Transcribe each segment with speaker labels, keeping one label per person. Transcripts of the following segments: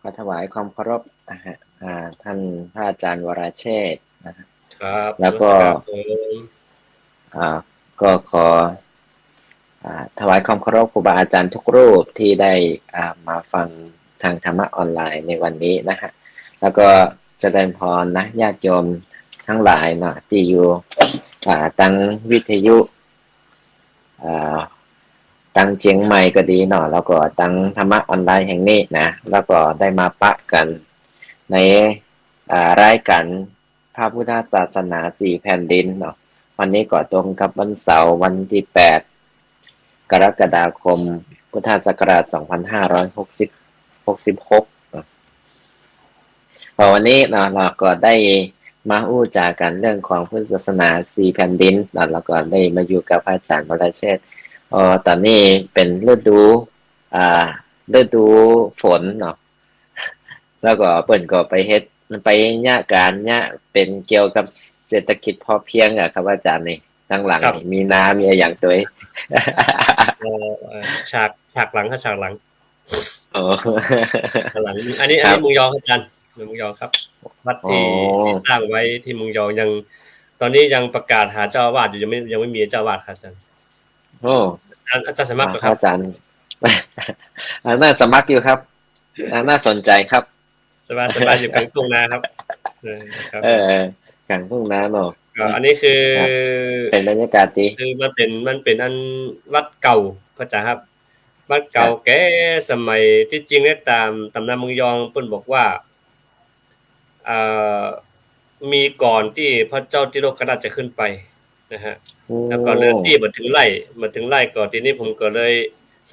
Speaker 1: ขอถวายความเคารพนะฮะท่านพระอาจารย์วราเชษฐ์นะฮะ
Speaker 2: ครับ
Speaker 1: แล้วก็
Speaker 2: นมัสการผม
Speaker 1: ก็ขอถวายความเคารพครูบาอาจารย์ทุกรูปที่ได้มาฟังทางธรรมะออนไลน์ในวันนี้นะฮะแล้วก็เจริญพรนะญาติโยมทั้งหลายเนาะที่อยู่ตั้งวิทยุตั้งเชียงใหม่ก็ดีเนาะแล้วก็ตั้งธรรมะออนไลน์แห่งนี้นะแล้วก็ได้มาปะกันในรายการพระพุทธศาสนาสี่แผ่นดินเนาะวันนี้ก็ตรงกับวันเสาร์วันที่8กรกฎาคมพุทธศักราช2566วันนี้เนาะเราก็ได้มาอู้จากันเรื่องของพุทธศาสนาสี่แผ่นดินแล้วก็ได้มาอยู่กับอาจารย์วรเชษฐ์ตอนนี้เป็นอ่าฤดูฝนเนาะแล้วก็เปิ่นก็ไปเฮ็ดไปเนี่ยการเนี่ยเป็นเกี่ยวกับเศรษฐกิจพอเพียงอะครับอาจารย์นี่ข้างหลัง
Speaker 2: ครับ
Speaker 1: นี่มีน้ำมีอะไรอย่างตัว
Speaker 2: ฉากหลังครับฉากหลัง
Speaker 1: โอ้
Speaker 2: ฉากหลังอันนี้
Speaker 1: ครับ
Speaker 2: อันนี้เมืองยองครับอาจารย์เมืองยองครับวัด
Speaker 1: อ๋
Speaker 2: ที่
Speaker 1: อ
Speaker 2: สร้างไว้ที่เมืองยองยังตอนนี้ยังประกาศหาเจ้าอาวาสอยู่ยังไม่มีเจ้าอาวาสครับอาจารย์
Speaker 1: โอ้
Speaker 2: อาจารย์สมัครเหรอครับ
Speaker 1: พระอาจารย์ น่าสมัครอยู่ครับน่าสนใจครับ
Speaker 2: สบายอยู่กลางทุ่งนาครับครับ
Speaker 1: เออกลางทุ่งนาเนาะ
Speaker 2: ก็อันนี้คือ
Speaker 1: ครับเป็นบรรยากาศดี
Speaker 2: คือมันเป็นอันวัดเก่าพระอาจารย์ครับวัด
Speaker 1: ครั
Speaker 2: เก่า
Speaker 1: บ
Speaker 2: แก่สมัยที่จริงเนี่ยตามตำนานเมืองยองเพิ่นบอกว่าเอ่อมีก่อนที่พระเจ้าติโลกราชจะขึ้นไปนะฮะ
Speaker 1: โอ้
Speaker 2: แล้วก็เรื่องที่มาถึงไร่ก่อนทีนี้ผมก็เลยส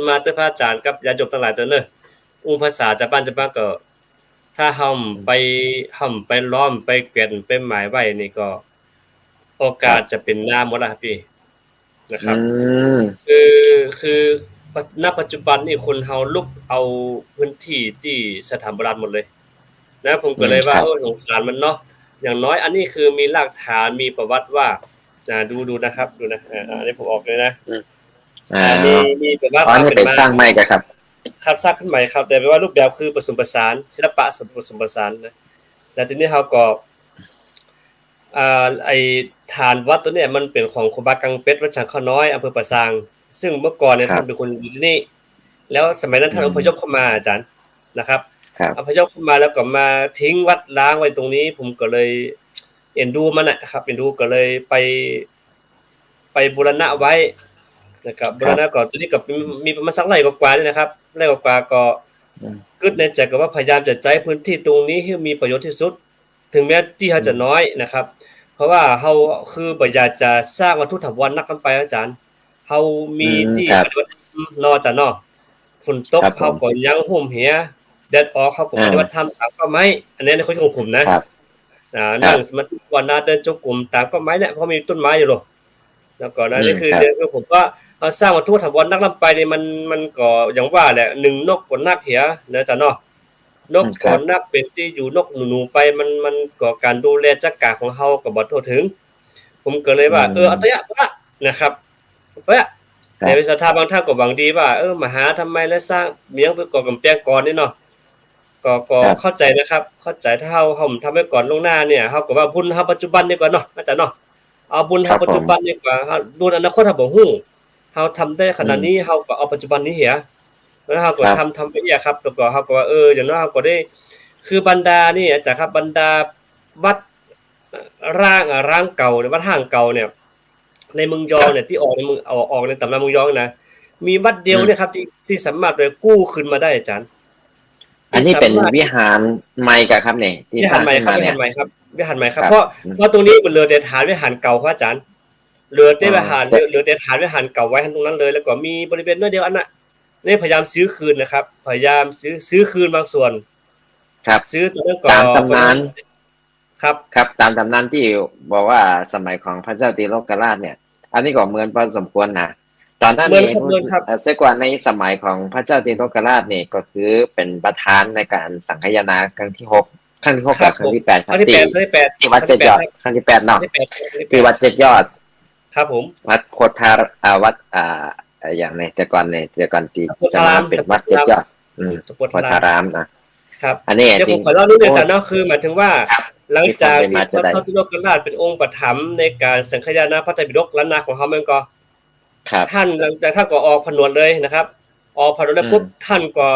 Speaker 2: มาธิพระอาจารย์กับญาติโยมทั้งหลายตัวเนอะภาษาจากบ้านก็ถ้าห่ำไปล้อมไปเกวียนไปหมายไว้นี่ก็โอ
Speaker 1: ครั
Speaker 2: กาส
Speaker 1: บ
Speaker 2: จะเป็นน้ำหมดแล้วครับพี่นะค
Speaker 1: อื
Speaker 2: รับ
Speaker 1: ม
Speaker 2: คือคือณปัจจุบันนี่คนเฮาลุกเอาพื้นที่ที่สถานโบราณหมดเลย นะผมก็เลยว่า
Speaker 1: ครับ
Speaker 2: สงสารมันเนาะอย่างน้อยอันนี้คือมีรากฐานมีประวัติว่าดูนะครับดูนะอันนี้ผมออกเลยนะ
Speaker 1: อืมอ่า
Speaker 2: มีประวัติ
Speaker 1: อ๋อนี่เป็น
Speaker 2: ว่าเป็นมา
Speaker 1: สร้างใหม่กันครับ
Speaker 2: ครับสร้างขึ้นใหม่ครับแต่แปลว่ารูปแบบคือผสมผสานศิลปะผสมผสานนะแล้วทีนี้เขาก็ไอ้ฐานวัดตัวเนี้ยมันเป็นของครูบากังเป็ดวัดฉางข้าวน้อยอำเภอปะซางซึ่งเมื่อก่อนเนี่ย
Speaker 1: ครับ
Speaker 2: ท่านเป็นคนอยู่ที่นี่แล้วสมัยนั้น
Speaker 1: อื
Speaker 2: ท่านอพยพ
Speaker 1: ม
Speaker 2: เข้ามาอาจารย์นะครับ
Speaker 1: ครับ
Speaker 2: อพยพเข้ามาแล้วก็มาทิ้งวัดร้างไว้ตรงนี้ผมก็เลยเอ็นดูมันนะครับเอ็นดูก็เลยไปบูรณะไว้นะครับบู
Speaker 1: ครับ
Speaker 2: รณะก่อนตัวนี้ก็มีประมาณสักไร่กว่าๆนี่นะครับไร่กว่าๆก็
Speaker 1: อืม
Speaker 2: กึดในใจก็ว่าพยายามจะใช้พื้นที่ตรงนี้ให้มีประโยชน์ที่สุดถึงแม้ที่เขา
Speaker 1: อืม
Speaker 2: จะน้อยนะครับเพราะว่าเราคือบ่อยากจะสร้างวัตถุถาวรนักนำไปอาจารย์เรามีที่
Speaker 1: ครับ
Speaker 2: ปฏิบัติธรรมเนาะอาจารย์เนาะฝนต
Speaker 1: ครับผ
Speaker 2: กเราก็
Speaker 1: ม
Speaker 2: ยังห่มเหแดดออกเราก็ปฏิบัติธรรมตามเป้าหมายอันนี้ในความคิดของผมนะ
Speaker 1: ครับ
Speaker 2: นั่งส
Speaker 1: ครับ
Speaker 2: มาธิภาวนาเดินจงกรมตามเป้าหมายเนี่ยเพราะมีต้นไม้อยู่หรอกแล้วก็
Speaker 1: อื
Speaker 2: นั่นนี่คือ
Speaker 1: ครับ
Speaker 2: เรื่องคือผมว่าสร้างวัตถุถาวรนักนำไปนี่มันก็อย่างว่าแหละหนึ่งนกก็นักเหียนะอาจารย์เนาะนกก็
Speaker 1: ครับ
Speaker 2: นักเป็นที่อยู่นกหนูๆไปมันก็การดูแลจัดการของเราก็บ่ทั่วถึงผมก็เลย
Speaker 1: อื
Speaker 2: ว่าเอาตัว
Speaker 1: ม
Speaker 2: อย่างว่านะครับว่าใน
Speaker 1: ครับ
Speaker 2: ศรัทธาบางท่านก็หวังดีว่ามาหาทำไมแล้วสร้างเมียงไปก่อกำแพงก่อนนี่เนาะก็
Speaker 1: ครับ
Speaker 2: เข้าใจนะครับเข้าใจถ้าเราทำไว้ก่อนล่วงหน้าเนี่ยเราก็ว่าบุญเราปัจจุบันดีกว่าเนาะอาจารย์เนาะเอาบุญ
Speaker 1: ครับผ
Speaker 2: เราปัจจุบัน
Speaker 1: ม
Speaker 2: ดีกว่าบุญอนาคตเราบ่ฮู้เราทำได้ข
Speaker 1: อืม
Speaker 2: นาดนี้เราก็เอาปัจจุบันนี้เหียแล้วเราก็
Speaker 1: ครับ
Speaker 2: ทำไปเนี่ยครับแล้วก็เราก็ว่าอย่างน้อยเราก็ได้คือบรรดานี่อาจารย์ครับบรรดาวัดร้างเก่าวัดห้างเก่าเนี่ยในเมืองย
Speaker 1: ครับ
Speaker 2: องเนี่ยที่ออกในเมืองออกในตำนานเมืองยองนะมีวัดเดี
Speaker 1: อืม
Speaker 2: ยวเนี่ยครับที่สามารถไปกู้คืนมาได้อาจารย์ที่
Speaker 1: อันนี้เป็น
Speaker 2: สามารถ
Speaker 1: วิหารใหม่กันครับเนี่ยที่
Speaker 2: วิ
Speaker 1: สร้าง
Speaker 2: หารใหม่ครับ
Speaker 1: ขึ้นมาเนี่ย
Speaker 2: วิหารใหม่ครับวิหารใหม่ค
Speaker 1: ครับ
Speaker 2: รับเพราะ
Speaker 1: อืม
Speaker 2: เพราะตรงนี้มันเหลือแต่ฐานวิหารเก่าครับอาจารย์เหลือ
Speaker 1: อ๋อ
Speaker 2: แต่วิหาร
Speaker 1: แต่
Speaker 2: เหลือแต่ฐานวิหารเก่าไว้ตรงนั้นเลยแล้วก็มีบริเวณน้อยเดียวอันน่ะนี่พยายามซื้อคืนนะครับพยายามซื้อคืนบางส่วน
Speaker 1: ครับ
Speaker 2: ซื้อตรงนั้นก็
Speaker 1: ตาม
Speaker 2: ประมาณ
Speaker 1: ตำนาน
Speaker 2: ครับ
Speaker 1: ครับตามตำนานที่บอกว่าสมัยของพระเจ้าตีโลกราชเนี่ยอันนี้ก็เหมือนพอสมควรนะตอนนั้น
Speaker 2: เหมือน
Speaker 1: นี่
Speaker 2: ครับเหมือนครับ
Speaker 1: เสียกว่าในสมัยของพระเจ้าตีโลกราชเนี่ยก็คือเป็นประธานในการสังคายนาครั้งที่6ครั้งที่6กับครั้ง
Speaker 2: ครับผม
Speaker 1: ที่8ครับ
Speaker 2: ครั้งที่แป
Speaker 1: ที่
Speaker 2: ดครั้งที่แปด
Speaker 1: ที่วัด
Speaker 2: ครั้ง
Speaker 1: เจ็ดยอด
Speaker 2: ที่แปดครับ
Speaker 1: ครั้งที่8เนาะ
Speaker 2: ครั้งที่แปดครั้งที่แปด
Speaker 1: ที่วัดเจ็ดยอด
Speaker 2: ครับผม
Speaker 1: วัดโพธารวัดอย่างในแต่ก่อนเนี่ยแต่ก่อนที่
Speaker 2: พระพุทธาราม
Speaker 1: จะมาเป็น
Speaker 2: พระพุทธาราม
Speaker 1: วัดเจ็ดยอด
Speaker 2: สปอร์ต
Speaker 1: โพธารามนะครับ อันนี้
Speaker 2: เดี๋ยว
Speaker 1: จ
Speaker 2: ผ
Speaker 1: ริ
Speaker 2: ม
Speaker 1: ง
Speaker 2: ขอเล่านิดนึงอาจารย์เนาะคือหมายถึงว่า
Speaker 1: ครับ
Speaker 2: หลังจากที่
Speaker 1: มี
Speaker 2: พ
Speaker 1: ความเป็นมาจะได้
Speaker 2: ระเจ้าตุโลกราชเป็นองค์ประถมในการสังคายนาพระไตรปิฎกล้านนาของเขาแม่นก็
Speaker 1: ครับ
Speaker 2: ท่านหลังจากท่านก็ออกผนวดเลยนะครับ ออกผนวดแล้วปุ๊บท่านก็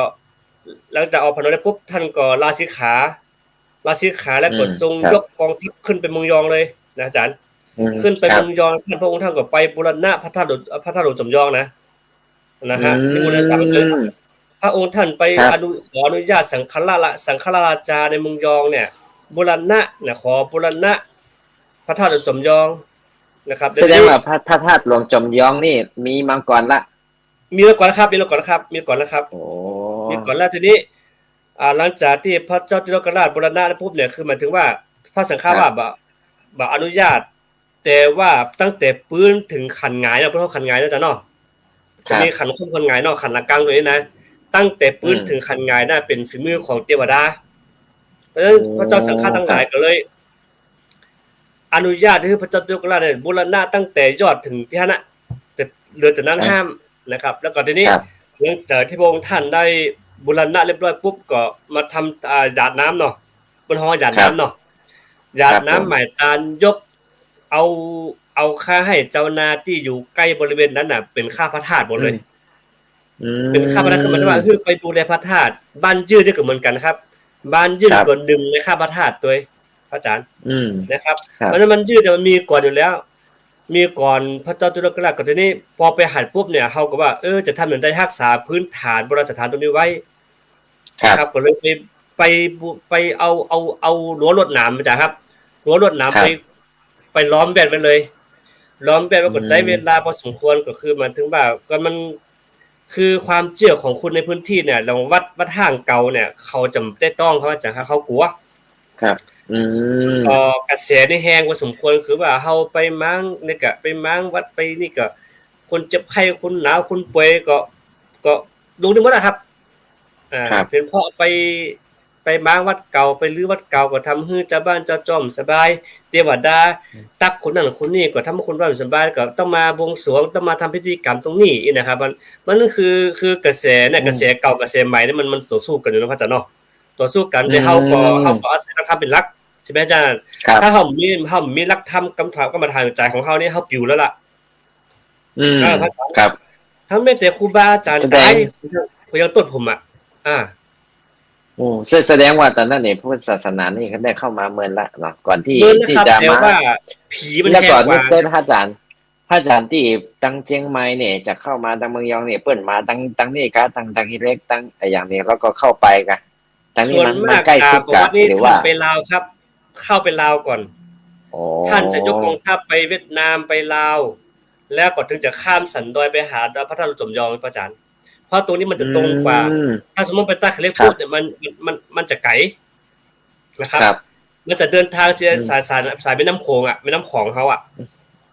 Speaker 2: หลังจากออกผนวดแล้วปุ๊บท่านก็ลาสิกขาแล้วก็ทรงยกกองทัพขึ้นไปเมืองยองเลยนะอาจารย์ ขึ้นไปเมืองยองท่านพระองค์ท่านก็ไปบูรณะพระธาตุหลวงจำยองนะฮะนี่มูลนิธิพระองค์ท่านไปขออนุญาตสังฆราชาในเมืองยองเนี่ยบูรณะเนี่ยขอบูรณะพระธาตุหลวงจำยองนะครับ
Speaker 1: แสดงว่าพระธาตุหลวงจอมยองนี่มีมาก่อนละ
Speaker 2: มีแล้วก่อนแล้วครับมีก่อนแล้วทีนี้หลังจากที่พระเจ้าติโลกราชบูรณะแล้วปุ๊บเนี่ยคือหมายถึงว่าพระสังฆราชบ่อนุญาตแต่ว่าตั้งแต่ปื้นถึงขันหงายนะเพราะขันหงายนะจ๊ะเนาะจะมีขันคุ้มขันหงายเนาะขันละกลางตัวนี้นะตั้งแต่ปื้นถึงขันหงายน่ะเป็นฝีมือของเทวดาเพราะฉะนั้นพระเจ้าสังฆราชทั้งหลายก็เลยอนุญาตให้พระเจ้าติโลกราชเนี่ยบูรณะตั้งแต่ยอดถึงที่นั่นนะแต่เหลือแต่นั้นห้ามนะครับแล้วก็ทีนี้หลังจากที่พระองค์ท่านได้บูรณะเรียบร้อยปุ๊บก็มาทำหยาดน้ำเนาะบนห้องหยาดน้ำเนาะหยาดน้ำหมายตาลยกเอาค่าให้เจ้านาที่อยู่ใกล้บริเวณนั้นน่ะเป็นค่าพระธาตุหมดเลยเป็นค่าพระธาตุคือมันว่าคือไปดูแลพระธาตุบ้านยืดนี่ก็เหมือนกันครับบ้านยืดก็ดึงในค่าพระธาตุตัวพระอาจารย์นะครับเพราะฉะนั้นมันยืดมันมีก่อนอยู่แล้วมีก่อนพระเจ้าตุลกราชก่อนทีนี้พอไปหัดปุ๊บเนี่ยเฮาก็ว่าจะทำอย่างไรรักษาพื้นฐานโบราณสถานตรงนี้ไว้ครับก็เลยไปเอารั้วลวดหนามมาจากครับรั้วลวดหนามไปล้อมแบนไปเลยล้อมแบนไว้ก็ใช้เวลาพอสมควรก็คือหมายถึงว่าก็มันคือความเชื่อของคุณในพื้นที่เนี่ยลองวัดห้างเก่าเนี่ยเขาจะได้ต้องเขาจะเขากลัว
Speaker 1: ครับ
Speaker 2: กระแสนี่แห้งพอสมควรคือว่าเฮาไปมั้งนี่ก็ไปมั้งวัดไปนี่ก็คนเจ็บไข้คนหนาวคนป่วยก็ลงได้หมดนะครับเป็นเพราะไปม้างวัดเก่าไปรื้อวัดเก่าก็ทำให้เจ้าบ้านเจ้าจ้อมสบายเทวดาตักคนนั้นคนนี้ก็ทำให้คนบ้านสบายก็ต้องมาบวงสรวงต้องมาทำพิธีกรรมตรงนี้นะครับมันคือกระแสเนี่ยกระแสเก่ากระแสใหม่เนี่ยมันต่อสู้กันอยู่นะพระอาจารย์เนาะต่อสู้กันแต่เฮาก็อาศัยหลักธรรมเป็นหลักใช่มั้ยอาจารย์ถ้าเฮามีหลักธรรมกรรมฐานใจของเฮานี่เฮาปิวแล้วล่ะ
Speaker 1: ครับ
Speaker 2: ทั้งแม้แต่ครูบาอาจารย์ตายก็ยังต้นผม
Speaker 1: แสดงว่าตอนนั้นเนี่ยพุทธศาสนานี่เขาได้เข้ามาเมืองละเนาะก่อนที่จะมา
Speaker 2: ว่าผีมัน
Speaker 1: แห้งกว่าพระอาจารย์ที่ตั้งเชียงใหม่เนี่ยจะเข้ามาตั้งเมืองยองเนี่ยเปิ้นมาตั้งนี่กะตั้งฮิเล็กตั้งอย่างนี้แล้วก็เข้าไปกันทั้งนี้มันใกล้สุดกันหรือว่า
Speaker 2: ไปลาวครับเข้าไปลาวก่อนท่านจะยกกองทัพไปเวียดนามไปลาวแล้วก็ถึงจะข้ามสันดอยไปหาพระธาตุจอมยองพระอาจารย์เพราะตรงนี้มันจะตรงกว่าถ้าสมมติไปตั้งเล็กปุ๊บเนี่ยมันจะไกลนะครับมันจะเดินทางเสียสายแม่น้ำโขงแม่น้ำของเขา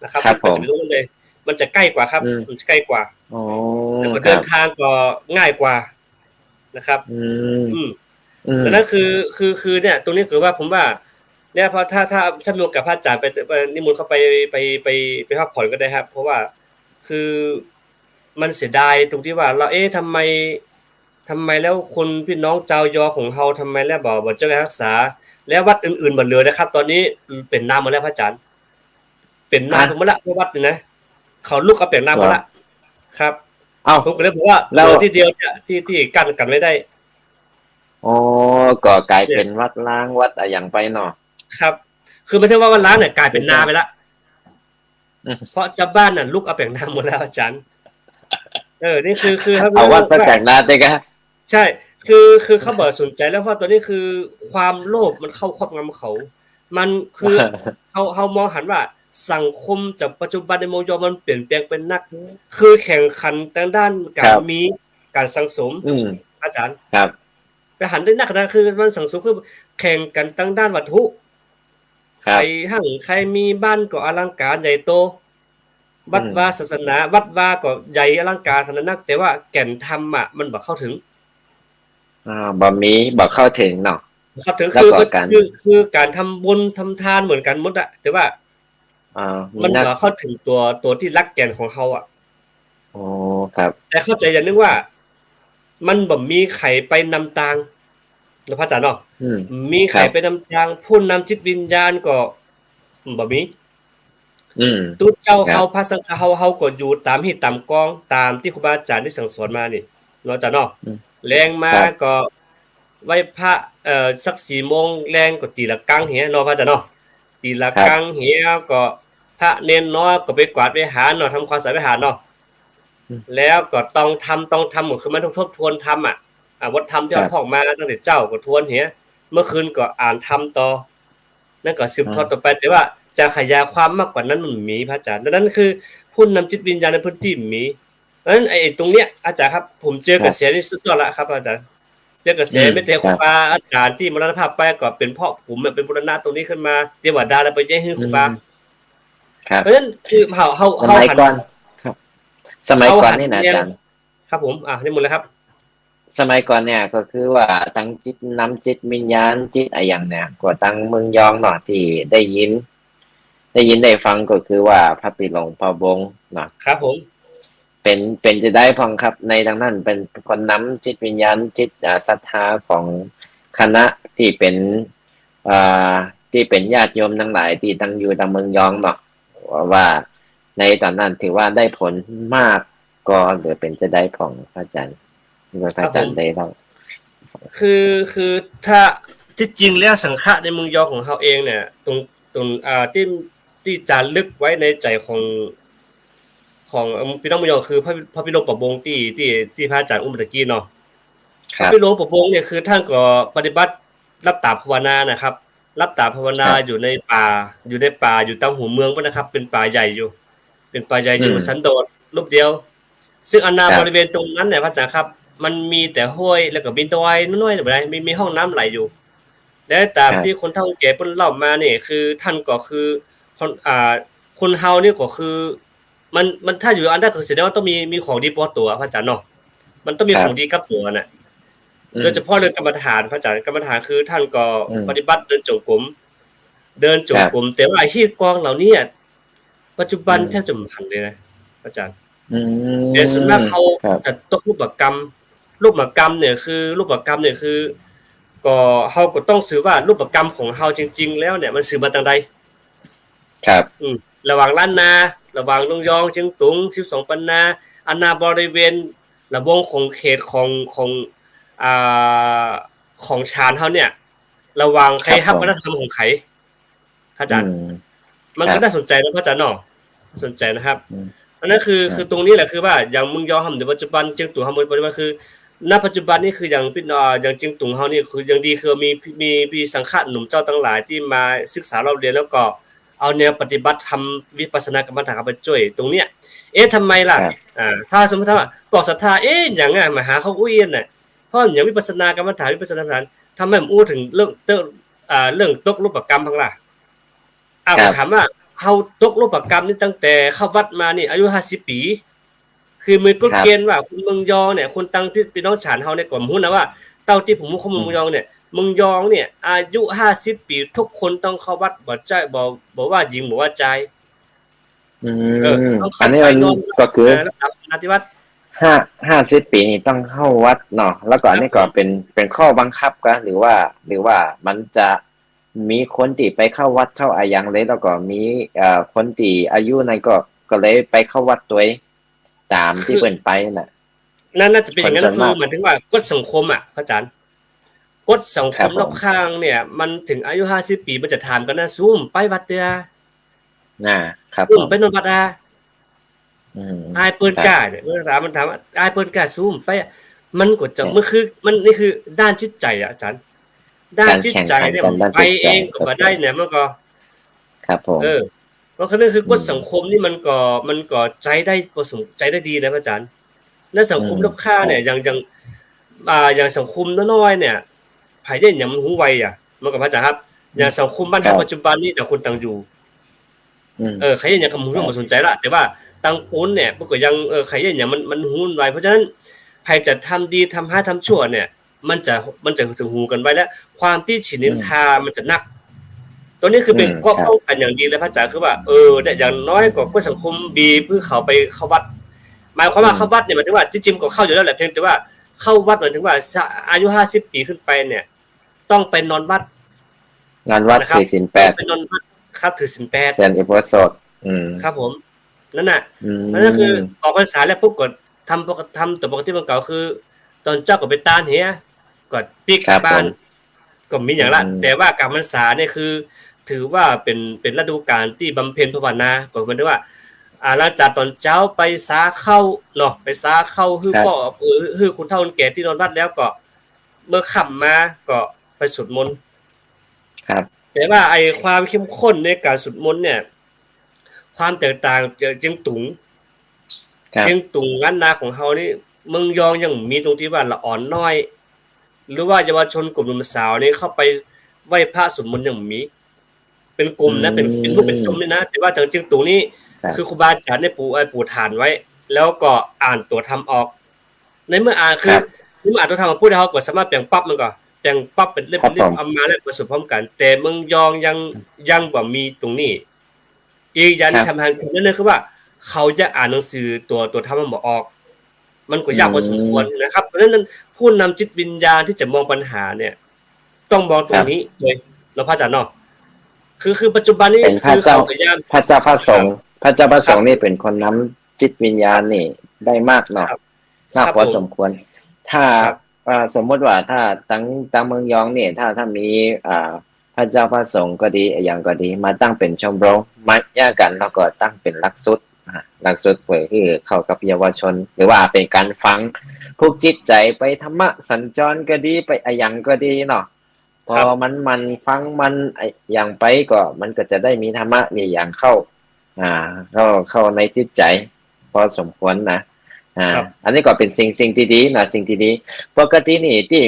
Speaker 2: นะครับมันจะไปตรงนั้นเลยมันจะใกล้กว่าครับมันจะใกล้กว่าแล้วก็เดินทางก็ง่ายกว่านะครับดังนั้นคือเนี่ยตรงนี้คือว่าผมว่าเนี่ยพอถ้ามีโอกาสพระอาจารย์ไปนิมนต์เขาไปพักผ่อนก็ได้ครับเพราะว่าคือมันเสียดายตรงที่ว่าเราทำไมแล้วคนพี่น้องชาวยอของเฮาทำไมแล้วบ่เจ้ารักษาแล้ววัดอื่นๆบ่เหลือนะครับตอนนี้เป็นน้ำหมดแล้วพระอาจารย์เป็นน้ำหมดละวัดนี่นะเขาลุกเอาเป็นน้ำหมดละครับผมก็เลยบอกว่าเหลือที่เดียวเนี่ยที่กั้นกันไม่ได้
Speaker 1: ก็กลายเป็นวัดล้างวัดอย่างไปเนาะ
Speaker 2: ครับคือไม่ใช่ว่าวัดล้างเนี่ยกลายเป็นนาไปละเพราะชาวบ้านน่ะลุกเอาเป็นน้ำหมดแล้วอาจารย์นี่คือ
Speaker 1: เอาวัดประแต่งนาเต้กะ
Speaker 2: ใช่คือเขาสนใจแล้วเพราะตัวนี้คือความโลภมันเข้าครอบงำเขามันคือเฮามองหันว่าสังคมจากปัจจุบันในเมืองยอมันเปลี่ยนแปลงเป็นนักคือแข่งขันทางด้านการมีการสังสมอาจารย์
Speaker 1: ครับ
Speaker 2: ไปหันได้นักนะคือมันสังสมคือแข่งกันทางด้านวัตถุใครใครมีบ้านก็อลังการใหญ่โตวัดวาศาสนาวัดวาก็ใหญ่อลังการขนาดนั้นแต่ว่าแก่นธรรมมันบ่เข้าถึง
Speaker 1: บ่เข้าถึงเนาะ
Speaker 2: เข้าถึงคือการทำบุญทำทานเหมือนกันหมดแต่ว่ามันบ่เข้าถึงตัวที่รักแก่นของเฮา
Speaker 1: ครับ
Speaker 2: แต่เข้าใจอย่างนึงว่า มันบ่มีไขไปนำทางนะพระอาจารย์เนาะ
Speaker 1: อืม
Speaker 2: มีไข
Speaker 1: ครับ
Speaker 2: ไปนำทางผู้นำจิตวิญญาณก็บ่มี
Speaker 1: อืม
Speaker 2: ตุเจ้า
Speaker 1: ครับ
Speaker 2: เฮาพระสังฆเฮาก็อยู่ตามฮีตตามกองตามที่ครูบาอาจารย์ได้สั่งสอนมานี่เนาะอาจารย์เนาะ
Speaker 1: อืม
Speaker 2: แรง
Speaker 1: ค
Speaker 2: มา
Speaker 1: รับ
Speaker 2: ก็ไหว้พระสัก4โมงแรงก็ตีละกังเหียเนาะพระอาจารย์เนาะตีละ
Speaker 1: ครับ
Speaker 2: กังเหียก็พระเนนน้อยก็ไปกวาดไปหาเนาะทำความสะอาดไปหาเนาะ
Speaker 1: อืม
Speaker 2: แล้วก็ต้องทำก็คือมันต้องทบทวนธรรมอะวัดธรรมที่
Speaker 1: ครับ
Speaker 2: เราท่องมาตั้งแต่เจ้าก็ทวนเหียเมื่อคืนก็อ่านธรรมต่อ นั่นก็สืบทอดต่อ
Speaker 1: อา
Speaker 2: ไปแต่ว่าจะขยายความมากกว่านั้นมันมีพระอาจารย์ดังนั้นคือผู้นำจิตวิญญาณในพื้นที่มีเพราะฉะนั้นไอ้ตรงเนี้ยอาจารย์ครับผมเจอกระแส
Speaker 1: ครับ
Speaker 2: นี่สุดยอดแล้วครับอาจารย์เจอกระแส
Speaker 1: อืม
Speaker 2: ไม่แต่
Speaker 1: ครับ
Speaker 2: ครูบาอาจารย์ที่มรณภาพไปก็เป็นเพราะผมอะเป็นบูรณะตรงนี้ขึ้นมาเทวดาแล้วไปแย่งให้
Speaker 1: อื
Speaker 2: ครูบา
Speaker 1: มครับ
Speaker 2: เพราะฉะนั้นคือเฮาหัน
Speaker 1: สมัยก่อนครับสมัย
Speaker 2: เฮา
Speaker 1: ก่อน
Speaker 2: หันแนว
Speaker 1: นี่นะอาจารย์
Speaker 2: ครับผมนิมนต์เลยครับ
Speaker 1: สมัยก่อนเนี่ยก็คือว่าทั้งจิตนำจิตวิญญาณจิตอะไรอย่างเนี่ยก็ตั้งเมืองยองเนาะที่ได้ยินได้ฟังก็คือว่าพระปิหลงพระบงเนาะ
Speaker 2: ครับผม
Speaker 1: เป็นจะได้พองครับในดังนั้นเป็นคนนำจิตวิญญาณจิตศรัทธาของคณะที่เป็นอ่าที่เป็นญาติโยมทั้งหลายที่ตั้งอยู่ตั้งเมืองยองเนาะว่าในตอนนั้นถือว่าได้ผลมากก็หรือเป็นจะได้ของพระอาจารย์ที่พระ
Speaker 2: ครับผม
Speaker 1: อาจารย์ได้เล่า
Speaker 2: คือถ้าที่จริงแล้วสังฆะในเมืองยอของเราเองเนี่ยตรงที่จารึกไว้ในใจของพี่น้องเมืองยอคือพระพิโรธประบงที่พระอาจารย์อุ้มตะกี้เนาะพระ
Speaker 1: ครับ
Speaker 2: พิโรธประบงเนี่ยคือท่านก็ปฏิบัติรับตาภาวนานะครับรับตาภาวนา
Speaker 1: ครับ
Speaker 2: อยู่ในป่าอยู่ตามหัวเมืองพุ่นนะครับเป็นป่าใหญ่อยู่เป็นป่าใหญ่อยู่
Speaker 1: อืม
Speaker 2: สันโดษรูปเดียวซึ่งอาณา
Speaker 1: ครับ
Speaker 2: บริเวณตรงนั้นเนี่ยพระอาจารย์ครับมันมีแต่ห้วยแล้วก็มีดอยน้อยๆแบบนั้นมีห้องน้ำไหลอยู่ และตามที่ค
Speaker 1: ครับ
Speaker 2: นเฒ่าแก่เพิ่นเล่ามานี่คือท่านก็คือคนคนเฮานี่ก็คือมันถ้าอยู่อันนั้นก็แสดงว่าต้องมีของดีพอตัวพระอาจารย์เนาะมันต้องมี
Speaker 1: ครับ
Speaker 2: ของดีกับตัวน่ะ
Speaker 1: อืม
Speaker 2: โดยเฉพาะเรื่องกรรมฐานพระอาจารย์กรรมฐานคือท่านก็
Speaker 1: อืม
Speaker 2: ปฏิบัติเดินจงกรมเดินจ
Speaker 1: ครับ
Speaker 2: งกรมแต่ว่าไอ้ที่กองเหล่านี้อะปัจจุบัน
Speaker 1: อืม
Speaker 2: แทบจะบ่ทันเลยนะพระอาจารย์
Speaker 1: อื
Speaker 2: แต่ส่วน
Speaker 1: ม
Speaker 2: มากเขา
Speaker 1: ครับ
Speaker 2: จะตกรูปกรรมเนี่ยคือก็เขาก็ต้องสื่อว่ารูปกรรมของเราจริงๆแล้วเนี่ยมันสื่อมาทางใด
Speaker 1: ครับ
Speaker 2: อืมระหว่างล้านนาระหว่างลงยองเชียงตุง12ปันนาอาณาบริเวณระวงของเขตของอ่าของชาญเขาเนี่ยระหว่างใคร
Speaker 1: ครับผม
Speaker 2: ฮับวัฒนธรรมของใครพระอา
Speaker 1: อื
Speaker 2: จารย์
Speaker 1: ม
Speaker 2: มัน
Speaker 1: ครับ
Speaker 2: ก็น่าสนใจนะพระอาจารย์เนาะสนใจนะครับ
Speaker 1: อืม
Speaker 2: อันนั้นคือ
Speaker 1: ครับ
Speaker 2: คือตรงนี้แหละคือว่าอย่างเมืองยอฮั่นในปัจจุบันเจียงตุงเฮาปัจจุบันคือณปัจจุบันนี่คืออย่างพี่อย่างเจียงตุงเฮานี่คือยังดีคือมีสังฆะหนุ่มเจ้าทั้งหลายที่มาศึกษาเราเรียนแล้วก็เอาแนวปฏิบัติทำวิปัสสนากรรมฐานเข้าไปช่วยตรงเนี้ยทำไมล่ะ
Speaker 1: ครับ
Speaker 2: ถ้าสมมุติว่าบอกศรัทธาหยังอะมาหาเขาอุ้ยน่ะเพราะอย่างวิปัสสนากรรมฐานวิปัสสนากรรมฐานทำไมผมอู้ถึงเรื่องตกรูปกรรมพังล่ะ
Speaker 1: ครับ
Speaker 2: ก็ถามว่าเฮาตกโลภกรรมนี่ตั้งแต่เข้าวัดมานี่อายุ50ปีคือมีกฎ
Speaker 1: ครับ
Speaker 2: เกณฑ์ว่าคนเมืองยองเนี่ยคนตั้งพี่น้องฉานเฮาเนี่ยก็ฮู้นะว่าเท่าที่ผมรู้ข้อมูล
Speaker 1: อืม
Speaker 2: เมืองยองเนี่ยเมืองยองเนี่ยอายุ50ปีทุกคนต้องเข้าวัดบ่ใจบ่ว่าหญิงบ่ว่าชาย
Speaker 1: อืม
Speaker 2: ต้องเข้า
Speaker 1: อันนี้มัน
Speaker 2: ไปนอนวัด
Speaker 1: ก็คือ
Speaker 2: แล้วทำปฏิวัติ
Speaker 1: ห้า50 ปีนี่ต้องเข้าวัดเนาะแล้วก็อันนี้ก็
Speaker 2: ครับผม
Speaker 1: เป็นข้อบังคับกันหรือว่ามันจะมีคนที่ไปเข้าวัดเข้าอายังเลยแล้วก็มีคนที่อายุนั้นก็เลยไปเข้าวัดตัวเองตามที่
Speaker 2: คือ
Speaker 1: เปิ่นไปน่ะ
Speaker 2: น่าจะเป็น
Speaker 1: ค
Speaker 2: อย่างนั้นก็คือ
Speaker 1: นส่วนมาก
Speaker 2: หมายถึงว่ากฎสังคมอะพระอาจารย์กฎสัง
Speaker 1: ครับผม
Speaker 2: คมรอบข้างเนี่ยมันถึงอายุ50ปีมันจะถามกันนะซุมไปวัดเด้อ
Speaker 1: อ่าครับ
Speaker 2: ซุ
Speaker 1: ผม
Speaker 2: มไปนอนวัดอา
Speaker 1: อืม
Speaker 2: อายเปิ้น
Speaker 1: ครับ
Speaker 2: กล้าเนี่ยเมื่อถามมันถามว่าอายเปิ้นกล้าซูมไปอะมันก็จะ
Speaker 1: เนี่ย
Speaker 2: มันคือมันนี่คือด้านจิตใจอะอาจารย์ด้าน
Speaker 1: การ
Speaker 2: จิตใจ
Speaker 1: แข่งขัน
Speaker 2: เนี่ยไป
Speaker 1: กันด้านจิตใจ
Speaker 2: เองก็
Speaker 1: โอเค
Speaker 2: บ่ได้เนี่ยมันก็
Speaker 1: ครับผม
Speaker 2: เออเพราะฉะนั้นคือก
Speaker 1: อืม
Speaker 2: ฎสังคมนี่มันก็ใจได้บ่สมใจได้ดีนะพระอาจารย์ในสั
Speaker 1: อืม
Speaker 2: งคมรอบข้าง
Speaker 1: ครับ
Speaker 2: เนี่ยอย่างสังคมน้อยๆเนี่ยไผได้หยังมันหูไวอะมันก็พระอาจารย์ครับ
Speaker 1: อืม
Speaker 2: อย่างสังคมบ้าน
Speaker 1: ครับ
Speaker 2: เราปัจจุบันนี้ต่างคนต่างอยู่
Speaker 1: อืม
Speaker 2: ใครเห็นอย่างกับหู
Speaker 1: ครับ
Speaker 2: บ่สนใจละแต่ว่าตังปูนเนี่ยมันก็ยังใครเห็นอย่างมันหูมันไวเพราะฉะนั้นใครจะทำดีทำร้ายทำชั่วเนี่ยมันจะถึงหูกันไว้แล้วความที่ฉินนิ
Speaker 1: อืม
Speaker 2: นทามันจะนักตัวนี้คือ
Speaker 1: อืม
Speaker 2: เป็นเกราะ
Speaker 1: ครับ
Speaker 2: ป้องกันอย่างดีเลยพระอาจารย์คือว่าเนี่ยอย่างน้อยก็สังคมดีเพื่อเขาไปเข้าวัดหมายความ
Speaker 1: อืม
Speaker 2: ว่าเข้าวัดเนี่ยหมายถึงว่าจริงๆก็เข้าอยู่แล้วแหละเพียงแต่ว่า เข้าวัดหมายถึงว่าอายุ50ปีขึ้นไปเนี่ยต้องไปนอนวัด
Speaker 1: งานวัด
Speaker 2: นะครับ
Speaker 1: ถือศีลแปด
Speaker 2: ต้องไปนอนวัดครับถือศีล8
Speaker 1: เซนอุโบสถ
Speaker 2: ครับผมนั่นน่ะ
Speaker 1: อื
Speaker 2: มันก็คือ
Speaker 1: ม
Speaker 2: ออกพรรษาแล้วปุ๊บก็ทำตัวปกติมันเก่าคือตอนเจ้าก็ไปต้านเฮียก็ปิกบ้าน
Speaker 1: ครับผม
Speaker 2: ก็มีอ
Speaker 1: อื
Speaker 2: ย่างละ
Speaker 1: ม
Speaker 2: แต่ว่ากลางพรรษาเนี่ยคือถือว่าเป็นฤดูกาลที่บำเพ็ญภาวนาก็หมายถึงว่าหลังจากตอนเช้าไปสาเข้าเนาะไปสาเข้าฮื้อ
Speaker 1: ครับ
Speaker 2: ป้อฮื้อคุณเฒ่าคนแก่ที่นอนวัดแล้วก็เมื่อค่ำมาก็ไปสวดมนต์
Speaker 1: ครับ
Speaker 2: แต่ว่าไอ้ความเข้มข้นในการสวดมนต์เนี่ยความแตกต่างจากเจียงตุง
Speaker 1: ครับ
Speaker 2: เจียงตุงล้านนาของเฮานี่เมืองยองยังมีตรงที่ว่าละอ่อนน้อยหรือว่าเยาวชนกลุ่มหนุ่มสาวนี่เข้าไปไหว้พระสวดมนต์ยังมี เป็นก
Speaker 1: อื
Speaker 2: ลุ่มนะเป็นรูปเป็นจุ่ม
Speaker 1: ม
Speaker 2: เลยนะแต่ว่าทางจึงตุงนี่คือครู
Speaker 1: ครับ
Speaker 2: บาอาจารย์ได้ปูฐานไว้ แล้วก็อ่านตัวทำออก ในเมื่ออ่านคือ
Speaker 1: ครับ
Speaker 2: ในเมื่ออ่านตัวทำมาพูดให้เขาก็สามารถแปลงปั๊บมันก็แปลงปั๊บเป็นเล่ม
Speaker 1: ครับผม
Speaker 2: เอามาแล้วประสบพร้อมกัน แต่เมืองยองยังบ่มีตรงนี้อีกอย่าง
Speaker 1: ครับ
Speaker 2: ทำให้ถึงนั่นเลยคือว่าเขาจะอ่านหนังสือตัวทำมันบ่ออก มันก็
Speaker 1: อื
Speaker 2: ยากพอสมควร
Speaker 1: ม
Speaker 2: นะครับเพราะฉะนั้นผู้นำจิตวิญญาณที่จะมองปัญหาเนี่ยต้องมองตรงนี้
Speaker 1: ครับ
Speaker 2: โดยเราพระอาจารย์เนาะคือปัจจุบันนี้
Speaker 1: เป็นพ
Speaker 2: คือ
Speaker 1: ระเจ้า
Speaker 2: เขาพยายาม
Speaker 1: พระเจ้าพระส
Speaker 2: ครับ
Speaker 1: งฆ์พระเจ้าพระ
Speaker 2: ครับ
Speaker 1: สงฆ์นี่เป็นคนนำจิตวิญญาณนี่ได้มากเนาะ
Speaker 2: ครับ
Speaker 1: มากพอ
Speaker 2: ครับผม
Speaker 1: สมควรถ้า
Speaker 2: ครับ
Speaker 1: สมมติว่าถ้าตั้งเมืองยองเนี่ยถ้ามีพระเจ้าพระสงฆ์ก็ดีอย่างก็ดีมาตั้งเป็นชมรมมาแยกกันแล้วก็ตั้งเป็นหลักสูตรหลักสูตรเพื่อที่เข้ากับเยาวชน หรือว่าเป็นการฟังพวกจิตใจไปธรรมะสัญจรก็ดีไปอย่างก็ดีเนาะพอ
Speaker 2: ครับ
Speaker 1: มันฟังมันอย่างไปก็มันก็จะได้มีธรรมะมีอย่างเข้าเข้าในจิตใจพอสมควรนะ
Speaker 2: ครับ
Speaker 1: อันนี้ก็เป็นสิ่งที่ดีนะสิ่งที่ดีปกตินี่ที่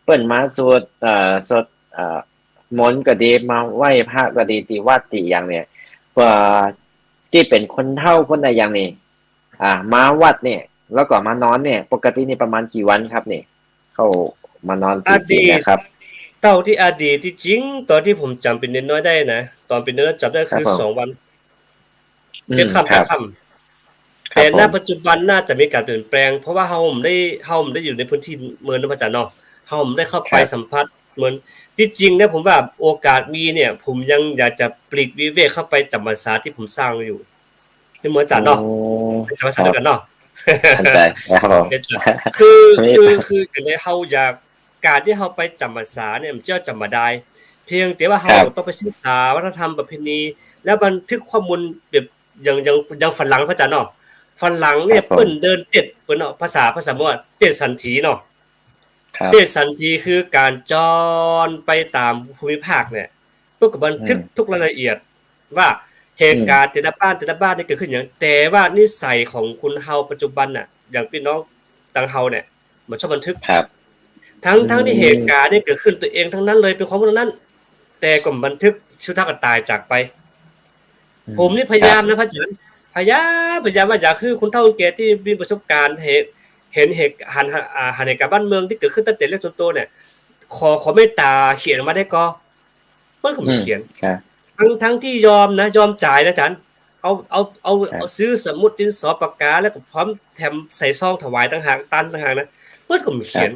Speaker 1: เปิ้นมาสวดสวดมนต์ก็ดีมาไหว้พระก็ดีที่วัดที่อย่างเนี่ยที่เป็นคนเฒ่าคนใดอย่างนี้มาวัดเนี่ยแล้วก็มานอนเนี่ยปกตินี่ประมาณกี่วันครับเนี่ยเข้ามานอน
Speaker 2: อ
Speaker 1: ถือศีล
Speaker 2: ดีต
Speaker 1: นะครับ
Speaker 2: เท่าที่อดีตที่จริงตอนที่ผมจำเป็นน้อยๆได้นะตอนเป็นน้อยๆจำได้คือ
Speaker 1: ครับผม
Speaker 2: 2 วัน7ค่ำ
Speaker 1: ครับ
Speaker 2: 8ค่ำ
Speaker 1: ครับผม
Speaker 2: แต่ณปัจจุบันน่าจะมีการเปลี่ยนแปลงเพราะว่าเฮาได้อยู่ในพื้นที่เมืองนครปฐมเนาะเฮาได้เข้าไป
Speaker 1: ครับ
Speaker 2: สัมผัสเหมือนที่จริงนะผมว่าโอกาสมีเนี่ยผมยังอยากจะปลีกวิเวกเข้าไปจำพรรษาที่ผมสร้างอยู่ที่เมืองอา
Speaker 1: โอ้
Speaker 2: จารย์เนาะไปจำพรร
Speaker 1: ครับ
Speaker 2: ษาด้วยกันเนาะ
Speaker 1: เข้าใจครับผม
Speaker 2: เฮ็ดจ้ะคือ
Speaker 1: มี
Speaker 2: คือจั่งใดเฮาอยากการที่เฮาไปจำพรรษาเนี่ยมันจะจำบ่ได้เพียงแต่ว่า
Speaker 1: ค
Speaker 2: เฮา
Speaker 1: รับ
Speaker 2: ต้องไปศึกษาวัฒนธรรมประเพณีและบันทึกข้อมูลแบบอย่างฝรั่งพระอาจารย์เนาะฝรั่ง
Speaker 1: ครับผม
Speaker 2: เนี่ยเปิ้นเดินเต้นเปิ้นเนาะภาษาม่วนเต้นสันถีเนาะ
Speaker 1: ครับ
Speaker 2: เต้นสันถีคือการจรไปตามภูมิภาคเนี่ยเพื่อก็บันทึก
Speaker 1: อืม
Speaker 2: ทุกรายละเอียดว่าเห
Speaker 1: อืม
Speaker 2: ตุการณ์แต่ละบ้านนี่เกิดขึ้นหยังแต่ว่านิสัยของคนเฮาปัจจุบันน่ะอย่างพี่น้อง ตังเฮาเนี่ยมันชอบบันทึก
Speaker 1: ครับ
Speaker 2: ทั้ง
Speaker 1: อื
Speaker 2: ทั้งที่เห
Speaker 1: ม
Speaker 2: ตุการณ์เนี่ยเกิดขึ้นตัวเองทั้งนั้นเลยเป็นความทั้งนั้นแต่ก็บันทึกสุดท้ายก็ตายจากไปผมนี่พยา
Speaker 1: ครับ
Speaker 2: ยามนะพระอาจารย์พยายามว่าอยากคือคนเฒ่าคนแก่ที่มีประสบการณ์เห็นเหตุหันเหตุการณ์บ้านเมืองที่เกิดขึ้นตั้งแต่เล็กจนโตเนี่ยขอเมตตาเขียนออกมาได้ก็เพิ่นก็
Speaker 1: อืม
Speaker 2: บ่เขียน
Speaker 1: ครับ
Speaker 2: ทั้งที่ยอมนะยอมจ่ายนะอาจารย์เอา
Speaker 1: ครับ
Speaker 2: ซื้อสมุดดินสอปากกาแล้วก็พร้อมแถมใส่ซองถวายต่างหากตันต่างหากนะเพิ่นก็บ่
Speaker 1: ครับ
Speaker 2: เขียน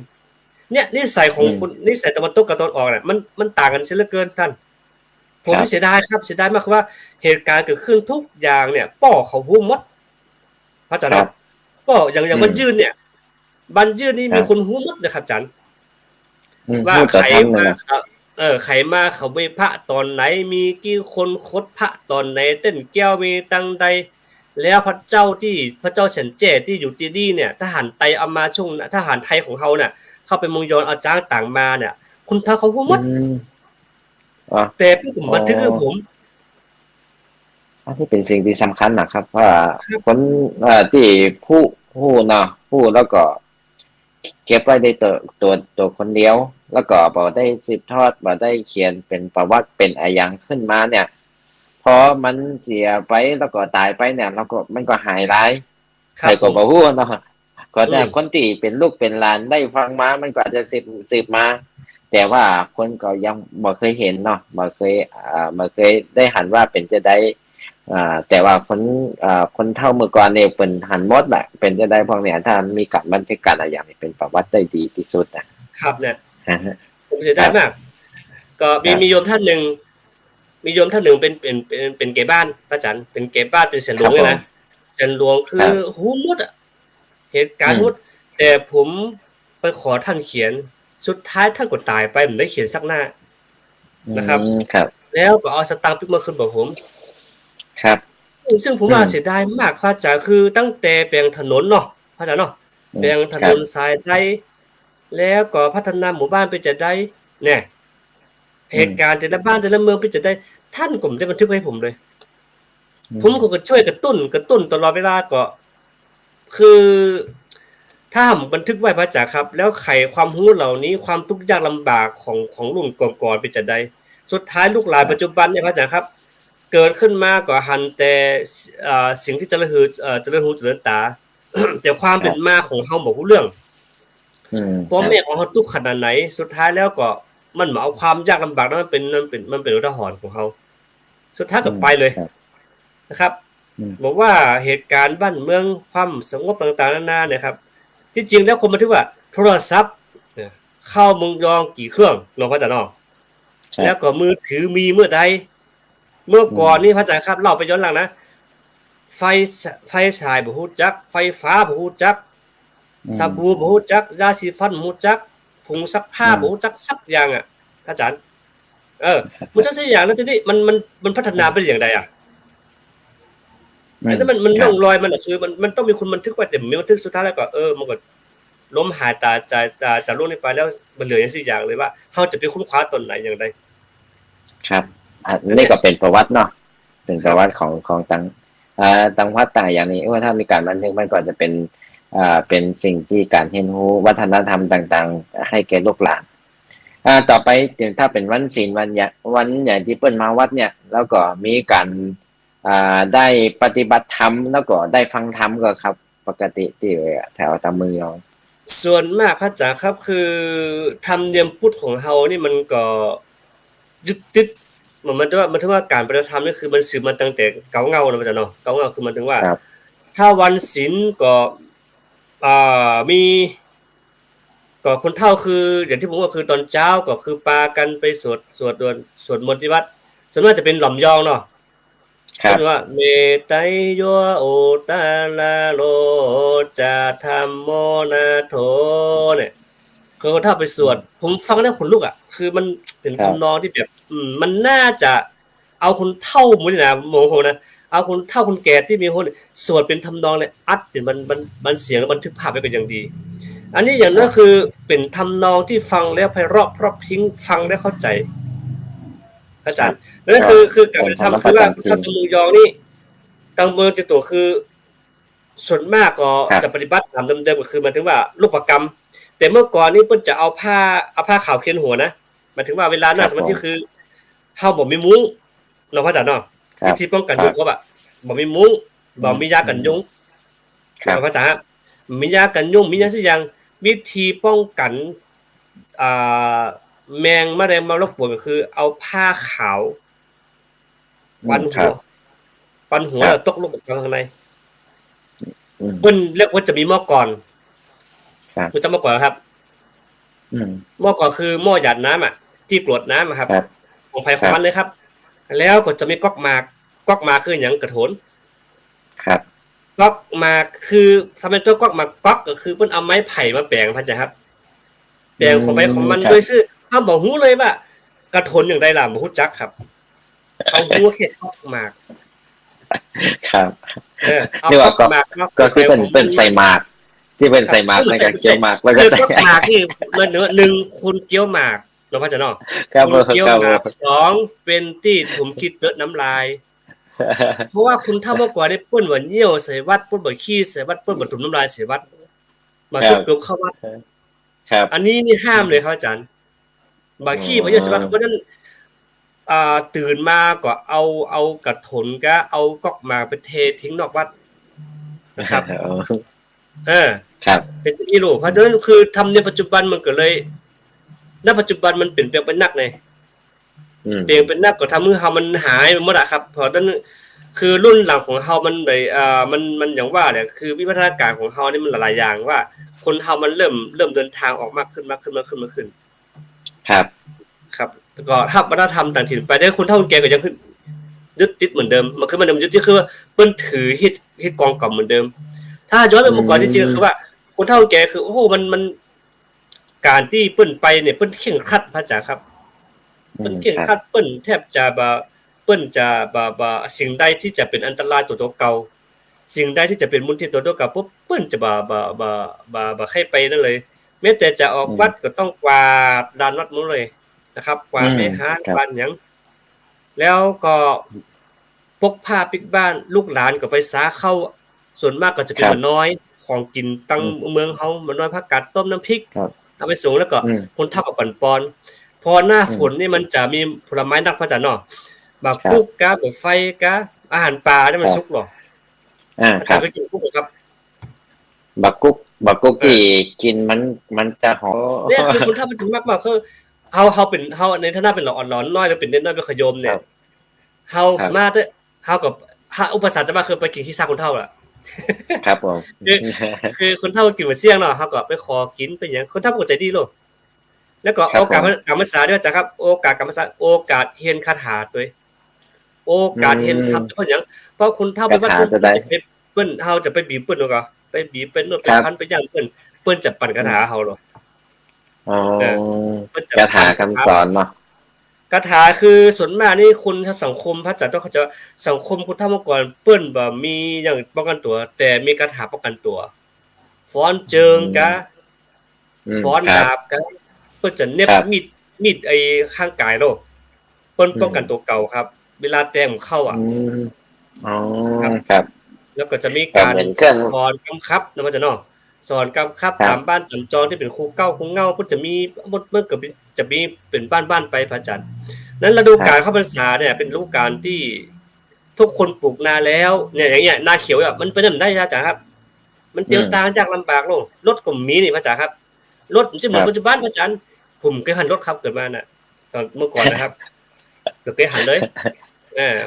Speaker 2: เนี่ยนิสัยของ
Speaker 1: อืม
Speaker 2: คนนิสัยตะวันตกกับตะวันออกเนี่ยมันต่างกันเสียเหลือเกินท่านผม
Speaker 1: ครับ
Speaker 2: นี่เสียดายครับเสียดายมากคือว่าเหตุการณ์เกิดขึ้นทุกอย่างเนี่ยป้อเขาฮู้หมดเข้าใจ
Speaker 1: ครับ
Speaker 2: เนาะป้ออย่าง
Speaker 1: อืม
Speaker 2: บัญยืนเนี่ยบัญยืนนี่มีคน
Speaker 1: ครับ
Speaker 2: ฮู้หมดนะครับอาจารย์
Speaker 1: อืม
Speaker 2: ว่า
Speaker 1: พูดต่อ
Speaker 2: ใคร
Speaker 1: ท่านเลยนะ
Speaker 2: มาเขาใครมาเขาไหว้พระตอนไหนมีกี่คนคดพระตอนไหนเต้นแก้วมีตังใดแล้วพระเจ้าเฉินเจ้ที่อยู่ที่นี่เนี่ยทหารไตเอามาช่วงทหารไทยของเฮาน่ะเข้าไปเมืองยอนเอาจ้างต่างมาเนี่ยคุณถ้าเขาฮู้ห
Speaker 1: อื
Speaker 2: มด
Speaker 1: มอ๋อ
Speaker 2: แต่ผู้ผม
Speaker 1: อ๋อ
Speaker 2: บันทึกคือผม
Speaker 1: อันนี้เป็นสิ่งที่สำคัญนะครับว่า
Speaker 2: ครับ
Speaker 1: คนที่ผู้เนาะผู้แล้วก็เก็บไว้ในตัวคนเดียวแล้วก็บอกได้สืบทอดบอกได้เขียนเป็นประวัติเป็นอะไรอย่างขึ้นมาเนี่ยพอมันเสียไปแล้วก็ตายไปเนี่ยเราก็มันก็หายร้ายใคร
Speaker 2: ครับผม
Speaker 1: ก็บอกว่าเนาะก็
Speaker 2: อืม
Speaker 1: แต่คนที่เป็นลูกเป็นหลานได้ฟังมามันก็อาจจะสืบมาแต่ว่าคนก็ยังบ่เคยเห็นเนาะบ่เคยได้หันว่าเป็นจะได้ แต่ว่าคนเฒ่าเมื่อก่อนเนี่ยเป็นหันหมดแหละเป็นจะได้พวกเนี่ยถ้ามีการบันทึกการอะไรอย่างนี้เป็นประวัติได้ดีที่สุด
Speaker 2: ครับเนี่ย
Speaker 1: ฮะ
Speaker 2: ผมเสียดายมาก ก็มีโยมท่านหนึ่งเป็นเกบ้านพระอาจารย์เป็นเกบ้านเป็นเสียนหลวงเลยนะเสียนหลวงคือหูมุดอ่ะเหตุการณ์มุดแต่ผมไปขอท่านเขียนสุดท้ายท่านก็ตายไปผมได้เขียนสักหน้านะครับ
Speaker 1: ครับ
Speaker 2: แล้วก็เอาสตางค์ปิ๊กมาคืนบอกผม
Speaker 1: ครับ
Speaker 2: ซึ่งผมว่าเสียดายมากพระอาจารย์คือตั้งแต่แปลงถนนเนาะพระอาจารย์เนาะแปลงถนนสายได้แล้วก็พัฒนาหมู่บ้านไปจะได้เนี่ยเหตุการณ์แต่ละบ้านแต่ละเมืองไปจะได้ท่านก็ไม่ได้บันทึกไว้ให้ผมเลยผมก็ช่วยกระตุ้นตลอดเวลาก็คือถ้าผมบันทึกไว้พระอาจารย์ครับแล้วไขความรู้เหล่านี้ความทุกข์ยากลำบากของรุ่นก่อนๆไปจะได้สุดท้ายลูกหลานปัจจุบันเนี่ยพระอาจารย์ครับเกิดขึ้นมาก็หันแต่สิ่งที่เจริญหูเจริญตา แต่ความเป็นมาของเฮาบ่รู้เรื่องพ่อแม่ของเฮาทุกข์ขนาดไหนสุดท้ายแล้วก็มันมาเอาความยากลำบากนั้นมันเป็นอุทาหรณ์ของเฮาสุดท้ายก็ไปเลยนะครับบอกว่าเหตุการณ์บ้านเมืองความสงบต่างๆนานาเนี่ยครับที่จริงแล้วคนบันทึกว่าโทรศัพท์เข้าเมืองยองกี่เครื่องเนาะพระอาจารย์เนาะแล้วก็มือถือมีเมื่อใดเมื่อก่อนนี่พระอาจารย์ครับเล่าไปย้อนหลังนะไฟฉายบ่ฮู้จักไฟฟ้าบ่ฮู้จักสบู่บ่ฮู้จักยาสีฟันบ่ฮู้จักผงซักผ้าบ่ฮู้จักสักอย่างอ่ะอาจารย์มันจะสักอย่างแล้วทีนี้มันพัฒนาไปอย่างใดอ่ะแล้วมันร่องรอยมันคือมันต้องมีคนบันทึกไว้แต่มีบันทึกสุดท้ายแล้วก็มันก็ล้มหายตาจากโลกนี้ไปแล้วมันเหลืออย่างสี่อย่างเลยว่าเฮาจะไปค้นคว้าตนไหนอย่างใด
Speaker 1: ครับอันนี้ก็เป็นประวัติเนาะเป็นประวัติของต่างวัดต่างอย่างนี้ว่าถ้ามีการบันทึกมันก็จะเป็นสิ่งที่การเรียนรู้วัฒนธรรมต่างๆให้แก่ลูกหลานต่อไปถ้าเป็นวันศีลวันอย่างที่เปิ้นมาวัดเนี่ยแล้วก็มีการได้ปฏิบัติธรรมแล้วก็ได้ฟังธรรมก็ครับปกติที่แถวตามเมือง
Speaker 2: ส่วนมากพระอาจารย์ครับคือธรรมเนียมพุทธของเฮานี่มันก็ยึดติดมันถึงว่าการปฏิบัติธรรมนี่คือมันสืบมาตั้งแต่เก่าเงานะพระอาจารย์เนาะเก่าเงาคือมันถึงว่าถ้าวันศีลก็มีก็คนเฒ่าคืออย่างที่ผมว่าคือตอนเช้าก็คือปากันไปสวดมนต์ที่วัดส่วนมากจะเป็นหล่อมยองเนาะครับว่าเมไตโยโอตาลาโลจาธัมโมนาโถเนี่ยคือคนเฒ่าไปสวดผมฟังแล้วขนลุกอ่ะคือมันเป็นทำนองที่แบบมันน่าจะเอาคนเฒ่ามื้อนี่นะโมโหนะเอาคนเฒ่าคนแก่ที่มีคนสวดเป็นทำนองเลยอัดเป็นมันเสียงแล้วบันทึกภาพไว้เป็นอย่างดีอันนี้อย่างนั้นคือเป็นทำนองที่ฟังแล้วไพเราะเพราะพิ้งฟังได้เข้าใจอาจารย์นั่นคือการทำคือว่าถ้าตะมือยองนี่ตังเมืองจะตัวคือส่วนมากก็จะปฏิบัติตามเดิมๆก็คือหมายถึงว่าลูกประกรรมแต่เมื่อก่อนนี่เพิ่นจะเอาผ้าขาวเขียนหัวนะหมายถึงว่าเวลานั่งสมาธิคือเฮาบ่มีมุ้งเนาะพระอาจารย์เนาะวิธีป้องกันยุงครับบ่มีมุ้งบ่มียากันยุงพระอาจารย์มียากันยุงมีหยังสักอย่างวิธีป้องกันแมงแมลงมารบกวนก็คือเอาผ้าขาวปันหัวแล้วตกลงไปข้างในเพิ่นเรียกว่าจะมีหม้อก่อนรู้จักหม้อก่อนครับหม้อก่อนคือหม้อหยาดน้ำอ่ะที่กรวดน้ำครับของไผของมันเลยครับแล้วก็จะมีก๊อกหมากคือหยังกระโถน
Speaker 1: ครับ
Speaker 2: ก๊อกหมากคือทำเป็นตัวก๊อกหมากก๊อกก็คือเพิ่นเอาไม้ไผ่มาแปลงพันจ้ะครับแปลงของไปของมันด้วยชื่อเฮาบ่ฮู้เลยว่ากระโถนอย่างใดล่ะบ่ฮู้จักครับเอาฮู้แค่ก๊อกหมาก
Speaker 1: ครับนี่ว่าก็คือเป็นใส่หมากที่เป็นใส่หมากในการเคี้ยวหมากแล้วก็ใส่
Speaker 2: หมากนี่มัน1คุณเคี้ยวหมากเนาะพ่อจ๋าเนาะคุณเคี้ยวหมาก2เป็นที่ถุมคิดเตอะน้ำลายเพราะว่าคุณถ้าเมื่อก่อนได้เปิ้นว่าเหี่ยวใส่วัดเปิ้นบ่ขี้ใส่วัดเปิ้นบ่ถุมน้ำลายใส่วัดมาสุกกบเข้าวัด
Speaker 1: ครับ
Speaker 2: อันนี้นี่ห้ามเลยครับอาจารย์บ่ขี้บ่เหี่ยวใส่วัดเพราะนั้นตื่นมาก็เอากระถนก็เอาก๊อกหมากไปเททิ้งนอกวัดนะครับ
Speaker 1: ครับ
Speaker 2: เป็นสิ่งที่รู้เพราะฉะนั้นคือทำในปัจจุบันมันก็เลยณปัจจุบันมันเปลี่ยนแปลงไปนักเลยเปลี่ยนเป็นนักก็ทำให้เฮามันหายไปหมดอะครับเพราะฉะนั้น คือรุ่นหลังของเฮามันเลยมันอย่างว่าเนี่ยคือวิวัฒนาการของเฮานี่มันหลายๆอย่างว่าคนเฮามันเริ่มเดินทางออกมากขึ้น
Speaker 1: ครับ
Speaker 2: ครับแล้วก็ถ้าวัฒนธรรมต่างถิ่นไปได้คนเฒ่าคนแก่ก็ยังยึดติดเหมือนเดิมมันคือมันยึดติดคือว่าเปิ้นถือฮิตกองเก่าเหมือนเดิมถ้าย้อนไปเมื่อก่อนจริงๆคือว่าคนเฒ่าคนแก่คือโอ้โหมันการที่เปิ้นไปเนี่ยเปิ้นเคร่งครัดพระอาจารย์ครับเปิ้นเคร่งครัดเปิ้นแทบจะเปิ้นจะสิ่งใดที่จะเป็นอันตรายต่อตัวเก่าสิ่งใดที่จะเป็นมุนทินต่อตัวเก่าปุ๊บเปิ้นจะให้ไปนั่นเลยแม้แต่จะออกวัดก็ต้องกวาดลานวัดหมดเลยนะครับกวาดไปหากวาดหยังแล้วก็พกผ้าปิดบ้านลูกหลานก็ไปสาเข้าส่วนมากก็จะเป็นมื้อน้อยของกินตั้งเมืองเฮามื้อน้อยผักกาดต้มน้ำพริกเอาไปส่งแล้วก็คนเฒ่าก็ปั่นปอนพอหน้าฝนนี่มันจะมีผลไม้นักพระอาจารย์เนาะบักกุ๊กกะบักไฟกะอาหารปลานี่มันสุกหรอครับไปกินกุ๊กครับ
Speaker 1: บักกุ๊กที่กินมันจะหอม
Speaker 2: เนี่ยคือคนเฒ่ามันถึงมากๆคือเฮาเป็นเฮาในฐานะเป็นหลอนน้อยแล้วเป็นเด็กน้อยเป็นขยมเนี่ยเฮาสามารถเฮากับอุปสรรคจะมาคือไปกินที่ซากคนเฒ่าล่ะ
Speaker 1: ครับผม
Speaker 2: คือคนเฒ่ากินมื้อเที่ยงเนาะเฮาก็ไปขอกินไปหยังคนเฒ่าก็ใจดีโลดแล้วก็โอกาสกรรมศาสตร์ด้วยจ้ะครับโอกาสกรรมศาสตร์โอกาสเรียนคาถาด้วยโอกาสเรียนธรรมเพราะหยังเพราะคนเฒ่าไปวัดเพิ่นเฮาจะไปบีบเพิ่นก็ไปบีบเป็นโน่นไปพันไปย่างเพิ่นจะปั่นคาถาเฮาหรอ
Speaker 1: อ๋อคาถาคำสอนเนาะ
Speaker 2: คาถาคือส่วนมากนี่คุณถ้าสังคมพระอาจารย์ต้องเขาจะสังคมคนเฒ่าเมื่อก่อนเปิ้นบ่มีหยังป้องกันตัวแต่มีคาถาป้องกันตัวฟ้อนเจิงกะฟ้อนดาบกะเพิ่นจะเน็บมีดไอ้ข้างกายโลกเปิ้นป้องกันตัวเก่าครับเวลาแต้มเข้าอ่ะ
Speaker 1: อ๋อครับ
Speaker 2: แล้วก็จะมีการสอนกำกับนะว่าจะเนาะสอนกำกับตามบ้านตามจองที่เป็นครูเก้าครูเงาเพิ่นจะมีมันก็จะมีเป็นบ้านๆไปพระอาจารย์นั้นฤดูกาลเข้าพรรษาเนี่ยเป็นฤดูกาลที่ทุกคนปลูกนาแล้วเนี่ยอย่างเงี้ยนาเขียวอ่ะมันเป็นได้พระอาจารย์ครับมันเตียวตางจากลำบากลงรถก็มีนี่พระอาจารย์ครับรถมันจะเหมือนปัจจุบันพระอาจารย์ผมเคยหันรถครับเกิดมาน่ะตอนเมื่อก่อนนะครับเคยหันเลย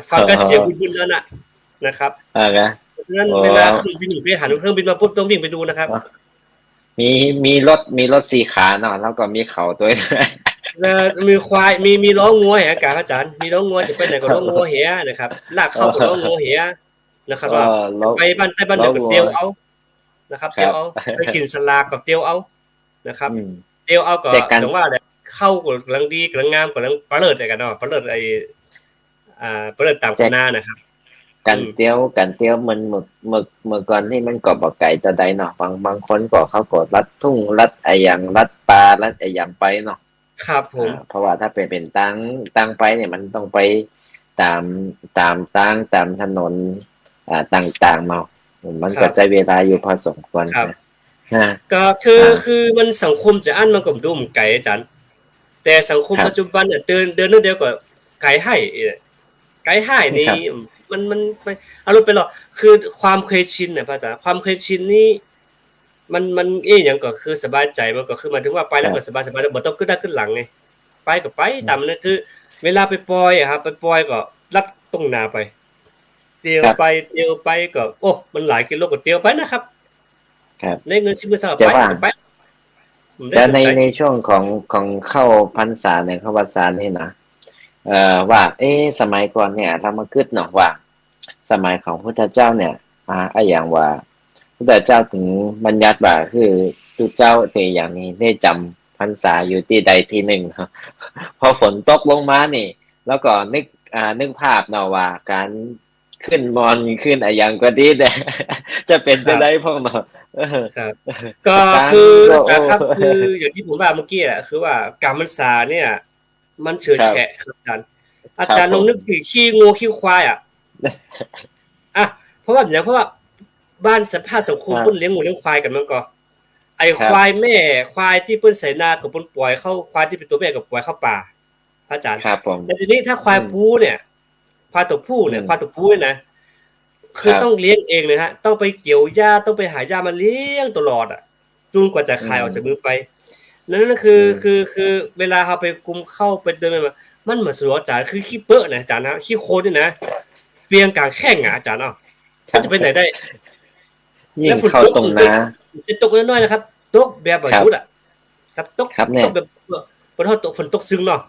Speaker 2: ฟังก็เสียงบุญๆแล้วน่ะนะครับนั้นเวลาเครื่องบินไปหันเครื่องบินมาปุ๊บต้องวิ่งไปดูนะครับ
Speaker 1: มีรถ4ขาเนาะแล้วก็มีเขาตัว
Speaker 2: มีควายมีล้องัวแหกอาจารย์มีล้องัวจะไปไหนก็ล้องัวเหียนะครับลากเข้าก็ล้องัวเหียนะครับว่าไปบ้านใต้บ้านเดียวก็เตียวเอานะครับเตียวเอาไปกินสลากก็เตียวเอานะครับเตียวเอาก็ถึงว่าเข้าก็กำลังดีกำลังงามกำลังประเลิศกันเนาะประเลิศไอ้ประเลิศตามคณะนะครับ
Speaker 1: กันเตียวมันเมื่อก่อนนี่มันก็บ่ไกลแต่ใดเนาะบางคนก็เขาก็ลัดทุ่งลัดไอ้อย่างลัดปลาลัดไอ้อย่างไปเนาะ
Speaker 2: ครับผม
Speaker 1: เพราะว่าถ้าเป็นตั้งไปเนี่ยมันต้องไปตามถนนต่างๆมามันก็ใช้เวลาอยู่พอสมควร
Speaker 2: ก็คือมันสังคมจะอั้นมันก็ดุมไกลอาจารย์แต่สังคมปัจจุบันเนี่ยเดินเดียวก็ไกลให้นี่มันอารมณ์เป็นหรอคือความเคยชินเนี่ยพระอาจารย์ความเคยชินนี่มันอย่างก็คือสบายใจมันก็คือหมายถึงว่าไปแล้วก็สบายแล้วบ่ต้องขึ้นหน้าขึ้นหลังไงไปก็ไปตามนั้นคือเวลาไปปล่อยครับไปปล่อยก็ลัดตรงหน้าไปเตียวไปก็โอ้มันหลายกิโลก็เตียวไปนะครับ
Speaker 1: ครับ
Speaker 2: ในเงิน10,000ซะไป
Speaker 1: แต่ในช่วงของเข้าพรรษาเนี่ยเข้าพรรษานี่นะว่าสมัยก่อนเนี่ยเรามาคิดเนาะว่าสมัยของพุทธเจ้าเนี่ยอย่างว่าพุทธเจ้าถึงบัญญัติว่าคือทุกเจ้าที่อย่างนี้ได้จำพรรษาอยู่ที่ใดที่หนึ่งพอฝนตกลงมานี่แล้วก็นึกภาพเนาะว่าการขึ้นมอนขึ้นอย่างก็ดีแต่จะเป็นจะได้พวกเนาะ
Speaker 2: ครับก็คือครับคืออย่างที่ผมว่าเมื่อกี้แหละคือว่าการพรรษาเนี่ยมันเฉยแฉะครับอาจารย์ลองนึกถึงขี้งูขี้ควายเพราะว่าบ้านสภาพสังคมเพิ่นเลี้ยงงูเลี้ยงควายกันมันก็ไอ้ควายแม่ควายที่เพิ่นใส่นากับเพิ่นปล่อยเข้าควายที่เป็นตัวแม่กับปล่อยเข้าป่าพระอาจารย์
Speaker 1: ครับผม
Speaker 2: แต่ทีนี้ถ้าควายผู้เนี่ยควายตัวผู้เนี่ยนะคือต้องเลี้ยงเองเลยฮะต้องไปเกี่ยวหญ้าต้องไปหาหญ้ามาเลี้ยงตลอดจนกว่าจะคายออกจากมือไปนั่นคือเวลาเฮาไปกุมเข้าไปเดินมันเหมือนสรุปอาจารย์คือขี้เปอะนะอาจารย์นะขี้โคลนนี่นะไป ปียงกลางแข้งอ่ะอาจารย์เนาะมันจะไปไหนได้
Speaker 1: ยิ่
Speaker 2: แล้ว
Speaker 1: ง
Speaker 2: ฝน
Speaker 1: เข้า
Speaker 2: ตก
Speaker 1: ตรง
Speaker 2: จะ
Speaker 1: นา
Speaker 2: จะตกน้อยๆนะครับตกแบบบ่
Speaker 1: ครับ
Speaker 2: หยุดอ่ะครับตก
Speaker 1: ครับเนี่ย
Speaker 2: ตกแบบฝนตกฝนตกซึ้งเนาะ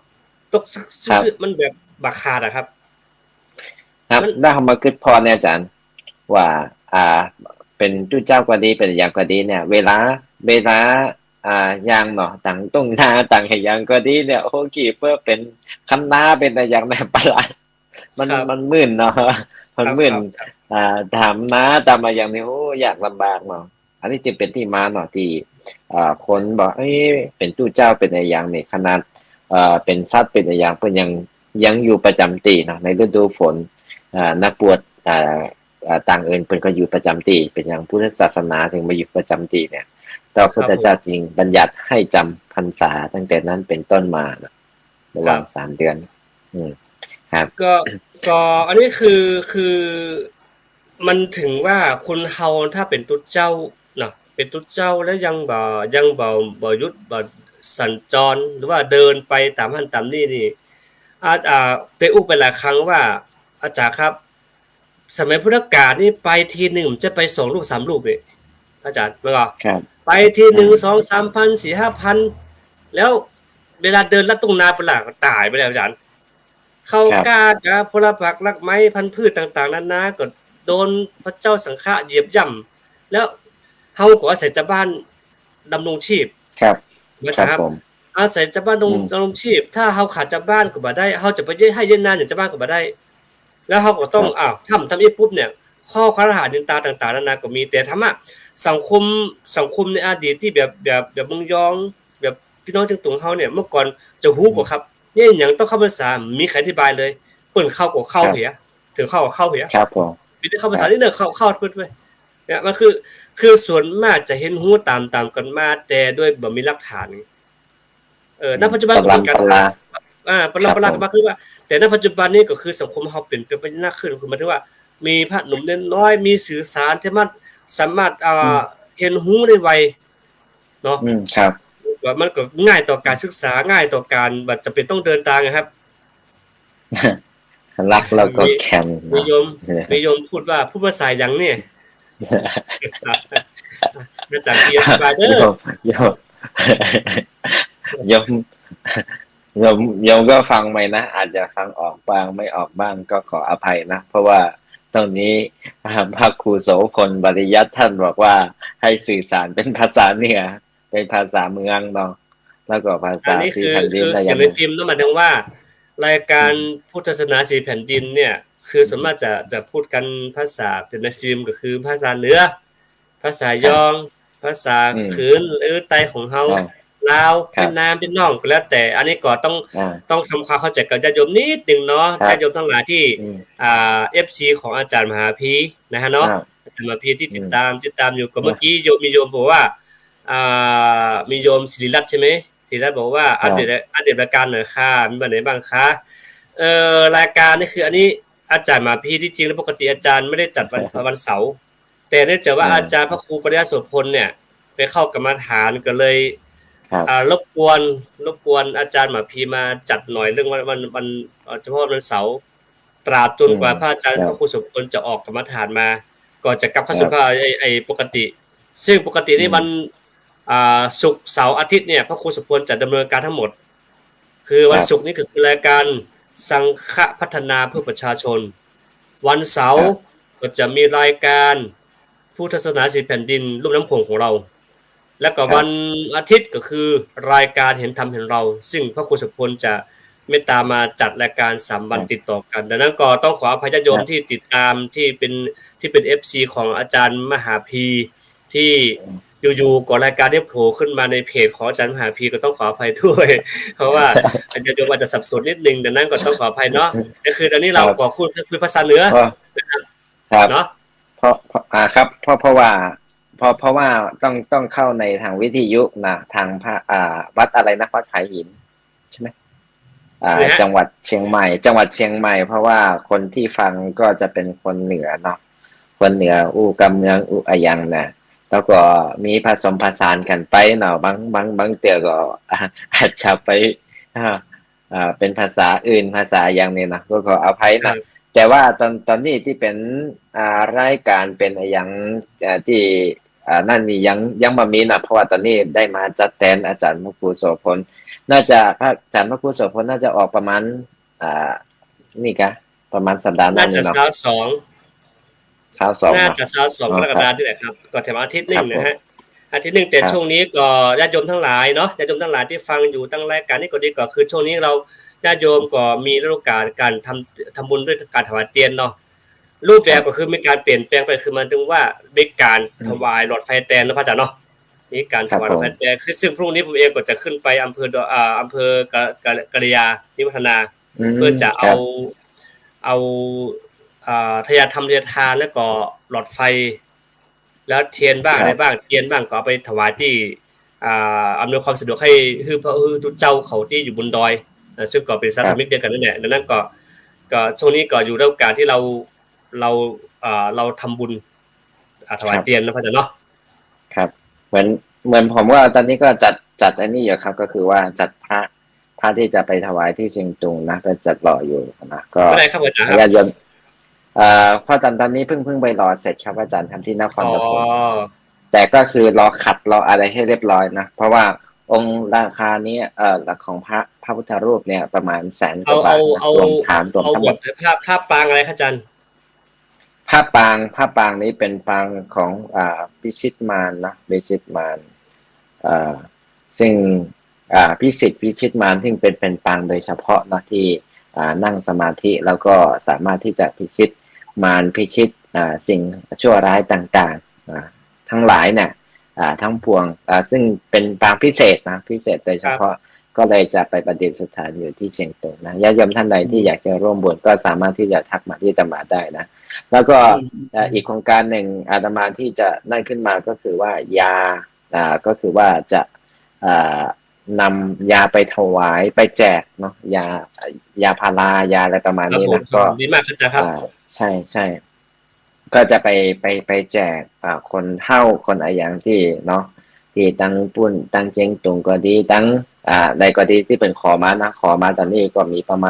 Speaker 2: ตก
Speaker 1: ครับ
Speaker 2: ซึ้งๆมันแบบบักขาดอะครับ
Speaker 1: ครับ
Speaker 2: มัน
Speaker 1: ได้เขามาคิดพอเนี่ยอาจารย์ว่าเป็นจุ้เจ้าก็ดีเป็นอย่างก็ดีเนี่ย เวลายางเนาะต่างตรงนาต่างให้ยางก็ดีเนี่ยโอ้กี่เพื่อเป็นคำนาเป็นอะไรอย่างแบบประหลาดมัน
Speaker 2: ครับ
Speaker 1: มันมึนเนาะมันมึน
Speaker 2: ครับ
Speaker 1: ถามนาตามมาอย่างนี้โอ้อยากลำบากเนาะอันนี้จึงเป็นที่มาเนาะที่คนบอกเอ้ยเป็นจุ้เจ้าเป็นอะไรอย่างเนี่ยขนาดเป็นสัตว์เป็นอะไรอย่างเพิ่นยังอยู่ประจำตีเนาะในฤดูฝนนักบวชต่างเอินเป็นก็อยู่ประจำตีเป็นอย่างพุทธศาสนาถึงมาอยู่ประจำตีเนี่ยแต่พุทธเจ้าจริงบัญญัติให้จำพรรษาตั้งแต่นั้นเป็นต้นมานะระหว่าง3 เดือนครับ
Speaker 2: ก็อันนี้คือมันถึงว่าคนเฮาถ้าเป็นตุ๊ดเจ้าเนาะเป็นตุ๊ดเจ้าแล้วยังบ่หยุดบ่สัญจรหรือว่าเดินไปตามหันตามนี่ไปอุกไปหลายครั้งว่าอาจารย์ครับ สมัยพุทธกาลนี่ไปทีหนึ่งผมจะไป2 ลูก 3 ลูกนี่อาจารย์ว่า
Speaker 1: ครับ
Speaker 2: ไปทีหนึ่ง2 3 พัน4 5 พันแล้วเวลาเดินลัดตรงนาไปล่ะก็ตายไปแล้วอาจารย์เข้ากล้ากะพลผักรักไม้พันธุ์พืชต่างๆนานาก็โดนพระเจ้าสังฆะเหยียบย่ำแล้วเฮาก็อาศัยจากบ้านดำรงชีพ
Speaker 1: ครับ
Speaker 2: นะครับ
Speaker 1: ผม
Speaker 2: อาศัยจากบ้านดำรงชีพ ถ้าเฮาขาดจากบ้านก็บ่ได้เฮาจะไปให้เย็นนานอย่างจากบ้านก็บ่ได้ แล้วเฮาก็ต้องทำอีกปุ๊บเนี่ยข้อคารหะนินตาต่างๆนานาก็มีแต่ธรรมะสังคมในอดีตที่แบบเมืองยองแบบพี่น้องจังตุงเฮาเนี่ยเมื่อก่อนจะฮู้กว่าครับเนี่ยหยังต้องเข้าพรรษามีใครอธิบายเลยเปิ้นเข้าก็เข้าเหียถึงเข้าก็เข้าเหีย
Speaker 1: ครับผม
Speaker 2: มีแต่เข้าพรรษานี่เด้อเข้าเพิ่นไปเนี่ยมันคือส่วนมากจะเห็นฮู้ตามกันมาแต่ด้วยบ่มีหลักฐานณปัจจุบันก็เป็นการปรำมาคือว่าแต่ณปัจจุบันนี้ก็คือสังคมเฮาเปลี่ยนไปมากขึ้นคือหมายถึงว่ามีพระหนุ่มน้อยมีสื่อสารที่มันสามารถเห็นฮู้ได้ไวเนาะ
Speaker 1: ครับ
Speaker 2: ว่ามันก็ง่ายต่อการศึกษาง่ายต่อการบ่จำเป็นต้องเดินทางนะครับ
Speaker 1: รักแล้วก็แคม
Speaker 2: นิยมพูดว่าพูดภาษาหยังเนี่ยอาจารย์เพียรอธิบายเด้อ
Speaker 1: โยมก็ฟังไหมนะอาจจะฟังออกบ้างไม่ออกบ้างก็ขออภัยนะเพราะว่าตรงนี้พระครูโสพลบริยัติท่านบอกว่าให้สื่อสารเป็นภาษาเหนือเป็นภาษาเมืองเนาะแล้วก็ภาษา
Speaker 2: อันนี้
Speaker 1: ที่
Speaker 2: คือ
Speaker 1: แผ่นดินอะไรอ
Speaker 2: เสีย
Speaker 1: ย่าง ง
Speaker 2: ใน
Speaker 1: นี้
Speaker 2: ฟิล์มต้องหมายถึงว่ารายการพุทธศาสนาสีแผ่นดินเนี่ยคือส่วนมากจะพูดกันภาษาเป็นในฟิล์มก็คือภาษาเหนือภาษายอง ภาษาขืนหรือไตของเฮาลาวเวียดนามเป็นน้องก็แล้วแต่อันนี้ก็ต้องทำความเข้าใจกับญาติโยมนิดนึงเนาะญาติโยมทั้งหลายที่FC ของอาจารย์มหาพีนะฮะเนาะอาจารย์มหาพีที่ติดตามอยู่ก็เมื่อกี้มีโยมบอกว่ามีโยมศิริรัตน์ใช่ไหมศิริรัตน์บอกว่าอัปเดตรายการหน่อยค่ะมีวันไหนบ้างคะรายการนี่คืออันนี้อาจารย์มหาพีที่จริงแล้วปกติอาจารย์ไม่ได้จัดวันเสาร์แต่เนื่องจากว่าอาจารย์พระครูปริยัติโสพลเนี่ยไปเข้ากรรมฐานก็เลยรบกวนอาจารย์มหาพีมาจัดหน่อยเรื่องวันเฉพาะวันเสาร์ตราบจนกว่าพระอาจารย์พระครูโสพลจะออกกรรมฐานมาก่อนจะกลับเข้าสู่ภาคปกติซึ่งปกตินี่วันศุกร์เสาร์อาทิตย์เนี่ยพระครูโสพลจะดำเนินการทั้งหมดคือวันศุกร์นี่ก็คือรายการสังฆพัฒนาเพื่อประชาชนวันเสาร์ก็จะมีรายการพุทธศาสนาสีแผ่นดินลุ่มน้ำโขงของเราแล้วก็วันอาทิตย์ก็คือรายการเห็นธรรมเห็นเราซึ่งพระครูโสพลจะเมตตามาจัดรายการ3 วันติดต่อกันดังนั้นก็ต้องขออภัยญาติโยมที่ติดตามที่เป็น FC ของอาจารย์มหาพีที่อยู่ๆก่อนรายการได้โผล่ขึ้นมาในเพจของอาจารย์มหาพีก็ต้องขออภัยด้วยเพราะว่าอาจารย์โยมอาจจะสับสนนิดนึงดังนั้นก็ต้องขออภัยเนาะก็คือตอนนี้เราก็คุยภาษาเหนือนะครับเนาะ
Speaker 1: เพราะครับเพราะว่าต้องเข้าในทางวิทยุนะทางวัดอะไรนะวัดผาหินใช่ไหมจังหวัดเชียงใหม่เพราะว่าคนที่ฟังก็จะเป็นคนเหนือเนาะคนเหนือกำเมืองอะยังนะแล้วก็มีผสมผสานกันไปเนาะบางเตือก็อาจจะไปเป็นภาษาอื่นภาษาอย่างนี้นะก็ขออภัยนะ แต่ว่าตอนนี้ที่เป็นรายการเป็นอย่างที่นั่นนี่ยังบ่มีนะเพราะว่าตอนนี้ได้มาจัดแทนอาจารย์พระครูโสพลน่าจะพระอาจารย์พระครูโสพลน่าจะออกประมาณอ่านี่กะประมาณสัปดาห์หน้า
Speaker 2: น่าจะ
Speaker 1: นี่เนาะ
Speaker 2: 2222
Speaker 1: เนาะ
Speaker 2: น่าจะ22
Speaker 1: อ๋อ
Speaker 2: กรก
Speaker 1: ครับ
Speaker 2: ฎาคมนี่แหละครับก็แถมอาทิตย์ห
Speaker 1: ครับผม
Speaker 2: นึ่งนะฮะอาทิตย์หนึ่งแต่
Speaker 1: ครับ
Speaker 2: ช่วงนี้ก็ญาติโยมทั้งหลายเนาะญาติโยมทั้งหลายที่ฟังอยู่ตั้งรายการนี้ก็ดีก็คือช่วงนี้เราญาติโยมก็มีฤดูกาลการทำบุญด้วยการถวายเทียนเนาะรูป
Speaker 1: ครับ
Speaker 2: แบบก็คือมีการเปลี่ยนแปลงไปคือมันถึงว่ามีการ
Speaker 1: อืม
Speaker 2: ถวายหลอดไฟแตนนะพระอาจารย์เนาะมีการ
Speaker 1: ครับผม
Speaker 2: ถวายหลอดไฟแตนคือซึ่งพรุ่งนี้ผมเองก็จะขึ้นไปอำเภอกะระยานิวัฒนา
Speaker 1: อื
Speaker 2: เพื่อ
Speaker 1: ม
Speaker 2: จะเอา
Speaker 1: ครับ
Speaker 2: เอาทายาทำทายทานแล้วก็หลอดไฟแล้วเทียนบ้าง
Speaker 1: ครับ
Speaker 2: อะไรบ้างเทียนบ้างก็เอาไปถวายที่อำนวยความสะดวกให้ทุกเจ้าเขาที่อยู่บนดอยซึ่งก็เป็นสา
Speaker 1: ครับ
Speaker 2: ธมิกเดียวกันนั่นแหละดังนั้นก็ช่วงนี้ก็อยู่ระหว่างการที่เราเราทำบุญถวายเตียน
Speaker 1: ครับ
Speaker 2: นะพระอาจารย์เนาะ
Speaker 1: ครับเหมือนผมว่าตอนนี้ก็จัดอันนี้อยู่ครับก็คือว่าจัดพระที่จะไปถวายที่เชียงตุงนะก็จัดรออยู่นะก็
Speaker 2: เมื่อไรครับอาจารย์ครับ
Speaker 1: ญาติโยมพระอาจารย์ตอนนี้เพิ่งไปรอเสร็จครับอาจารย์ทำที่นคร
Speaker 2: อ๋อ
Speaker 1: ปฐมแต่ก็คือรอขัดรออะไรให้เรียบร้อยนะเพราะว่าองค์ราคานี้หลักของพระพุทธรูปเนี่ยประมาณแสนก
Speaker 2: เอา
Speaker 1: ว่าบา
Speaker 2: เอาเอา
Speaker 1: ทนะรวมฐานรวม
Speaker 2: เอา
Speaker 1: ทั้งหมด
Speaker 2: บทภาพปางอะไรครับอาจารย์
Speaker 1: ผ้าปางนี้เป็นปางของพิชิตมารนะพิชิตมารอ่าซึ่งพิชิตมารที่เป็นปางโดยเฉพาะนะที่นั่งสมาธิแล้วก็สามารถที่จะพิชิตมารพิชิตสิ่งชั่วร้ายต่างๆทั้งหลายเนี่ยทั้งปวงซึ่งเป็นปางพิเศษนะพิเศษโดย
Speaker 2: ครับ
Speaker 1: เฉพาะก็เลยจะไปประดิษฐานอยู่ที่เชียงตุงนะญาติโยมท่านใดที่อยากจะร่วมบุญก็สามารถที่จะทักมาที่อาตมาได้นะแล้วก็
Speaker 2: อืม
Speaker 1: อีกโครงการหนึ่งอาตมาที่จะนั่นขึ้นมาก็คือว่ายาก็คือว่าจะอ่านำยาไปถวายไปแจกเนาะยาพารายาอะไรประมาณ
Speaker 2: ครับ
Speaker 1: นี้
Speaker 2: ผมครับ
Speaker 1: นะก็
Speaker 2: ดีมากครับอาจารย์ครับ
Speaker 1: ใช่ก็จะไปแจกคนเฒ่าคนอะไรอย่างที่เนาะที่ตั้งปุ้นตั้งเจงตุงก็ดีตั้งใดก็ดีที่เป็นขอมานะขอมาตอนนี้ก็มีประม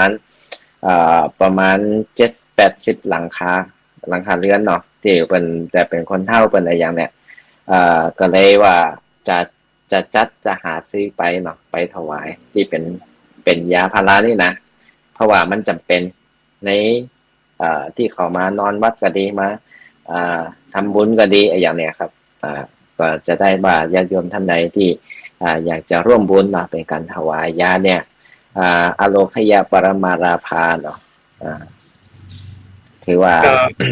Speaker 1: าณ70-80หลังคาเรือนเนาะที่เป็นแต่เป็นคนเฒ่าเป็นอะไรอย่างเนี้ยก็เลยว่าจะจะหาซื้อไปเนาะไปถวายที่เป็นยาพารานี่นะเพราะว่ามันจำเป็นในที่เขามานอนวัดก็ดีมาทำบุญก็ดีอย่างเนี้ยครับก็จะได้ว่าญาติโยมท่านใดที่อยากจะร่วมบุญเนาะเป็นการถวายยาเนี่ยอโลคยาปรมาราภาเนาะถือว่า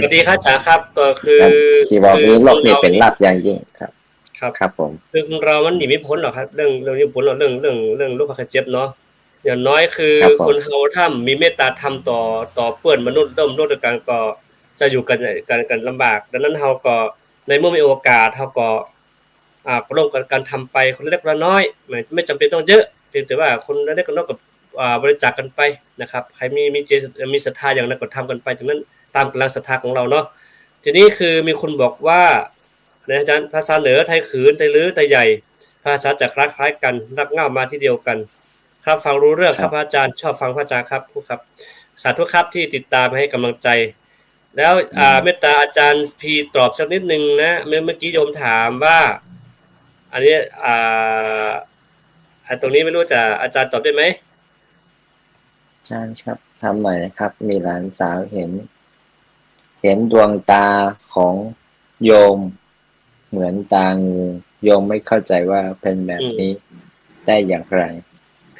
Speaker 2: ก็ดีครับอาจารย์ครับก็คือ
Speaker 1: ครับที่บอก
Speaker 2: คือ
Speaker 1: นี้โลกนี้
Speaker 2: คนเรานี่
Speaker 1: เป็นลาภอย่างยิ่งครับ
Speaker 2: ครับ
Speaker 1: ครับผม
Speaker 2: คือคนเรามันหนีไม่พ้นหรอกครับเรื่องนี้พ้นหรอกเรื่องโรคภัยไข้เจ็บเนาะอย่างน้อยคือ
Speaker 1: ครับผม
Speaker 2: คนเราถ้ามีเมตตาธรรมต่อเพื่อนมนุษย์ร่วมโลกด้วยกันก็จะอยู่กันลำบากดังนั้นเราก็ในเมื่อมีโอกาสเราก็ก็ร่วมกันทำไปคนเล็กคนน้อยไม่จำเป็นต้องเยอะเพียงแต่ว่าคนเล็กคนน้อยก็บริจาคกันไปนะครับใครมีศรัทธาอย่างนั้นก็ทำกันไปถึงนั้นตามกำลังศรัทธาของเราเนาะทีนี้คือมีคนบอกว่าอาจารย์ภาษาเหนือไทยขืนไทยลื้อไทยใหญ่ภาษาจะคล้ายๆกันรักเง่ามาที่เดียวกันครับฟังรู้เรื่อง
Speaker 1: ครับ
Speaker 2: ครับพระอาจารย์ชอบฟังพระอาจารย์ครับครับสาธุครับที่ติดตามให้กำลังใจแล้วเมตตาอาจารย์พีตอบสักนิดนึงนะเมื่อกี้โยมถามว่าอันนี้ตรงนี้ไม่รู้จะอาจารย์ตอบได้ไหม
Speaker 1: ใช่ครับทำหน่อยนะครับมีหลานสาวเห็นดวงตาของโยมเหมือนตางูโยมไม่เข้าใจว่าเป็นแบบ
Speaker 2: อืม
Speaker 1: นี้ได้อย่างไร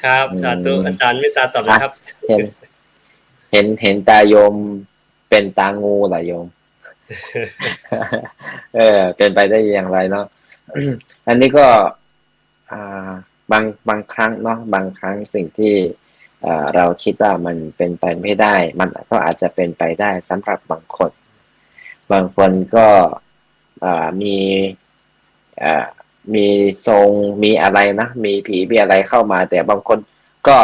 Speaker 2: ครับ
Speaker 1: อื
Speaker 2: สาธุ
Speaker 1: ม
Speaker 2: อาจารย์เมตตาตอบนะครับ
Speaker 1: เห็นเห็นตาโยมเป็นตางูเหรอโยม เป็นไปได้อย่างไรเนาะอันนี้ก็อ่าบางครั้งเนาะบางครั้งสิ่งที่เราคิดว่ามันเป็นไปไม่ได้มันก็อาจจะเป็นไปได้สำหรับางคนก็มีอ่ามีทรงมีอะไรนะมีผีมีอะไรเข้ามาแต่บางคนก็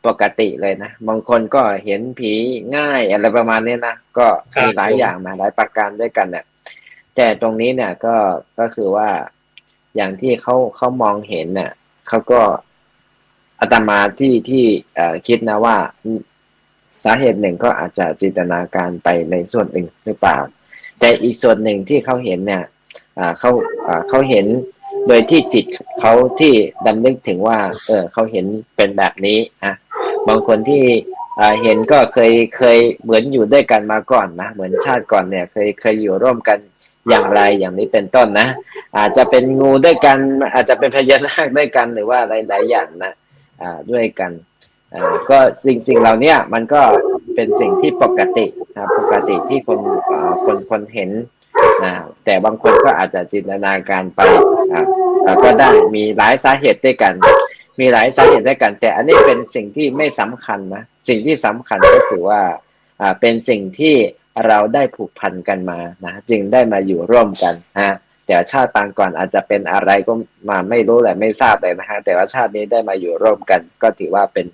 Speaker 1: ปกติเลยนะบางคนก็เห็นผีง่ายอะไรประมาณนี้นะก็มีหลาย
Speaker 2: ครับผม
Speaker 1: อย่างนะหลายประการด้วยกันเนี่ยแต่ตรงนี้เนี่ยก็คือว่าอย่างที่เขามองเห็นเนี่ยเขาก็อาตมาที่คิดนะว่า สาเหตุหนึ่งก็อาจจะจินตนาการไปในส่วนหนึ่งหรือเปล่าแต่อีกส่วนหนึ่งที่เขาเห็นเนี่ยเขาเห็นโดยที่จิตเขาที่ดำนึกถึงว่าเขาเห็นเป็นแบบนี้บางคนที่เห็นก็เคยเหมือนอยู่ด้วยกันมาก่อนนะเหมือนชาติก่อนเนี่ยเคยอยู่ร่วมกันอย่างไรอย่างนี้เป็นต้นนะอาจจะเป็นงูด้วยกันอาจจะเป็นพญานาคด้วยกันหรือว่าอะไรหลายอย่างนะด้วยกันก็สิ่งเหล่านี้มันก็เป็นสิ่งที่ปกตินะปกติที่คนเห็นแต่บางคนก็อาจจะจินตนาการไปก็ได้มีหลายสาเหตุด้วยกันมีหลายสาเหตุด้วยกันแต่อันนี้เป็นสิ่งที่ไม่สำคัญนะสิ่งที่สำคัญก็คือว่าเป็นสิ่งที่เราได้ผูกพันกันมานะจึงได้มาอยู่ร่วมกันแต่ชาติปางก่อนอาจจะเป็นอะไรก็มาไม่รู้แหละไม่ทราบเลยนะฮะแต่ว่าชาตินี้ได้มาอยู่ร่วมกันก็ถือว่าเป็น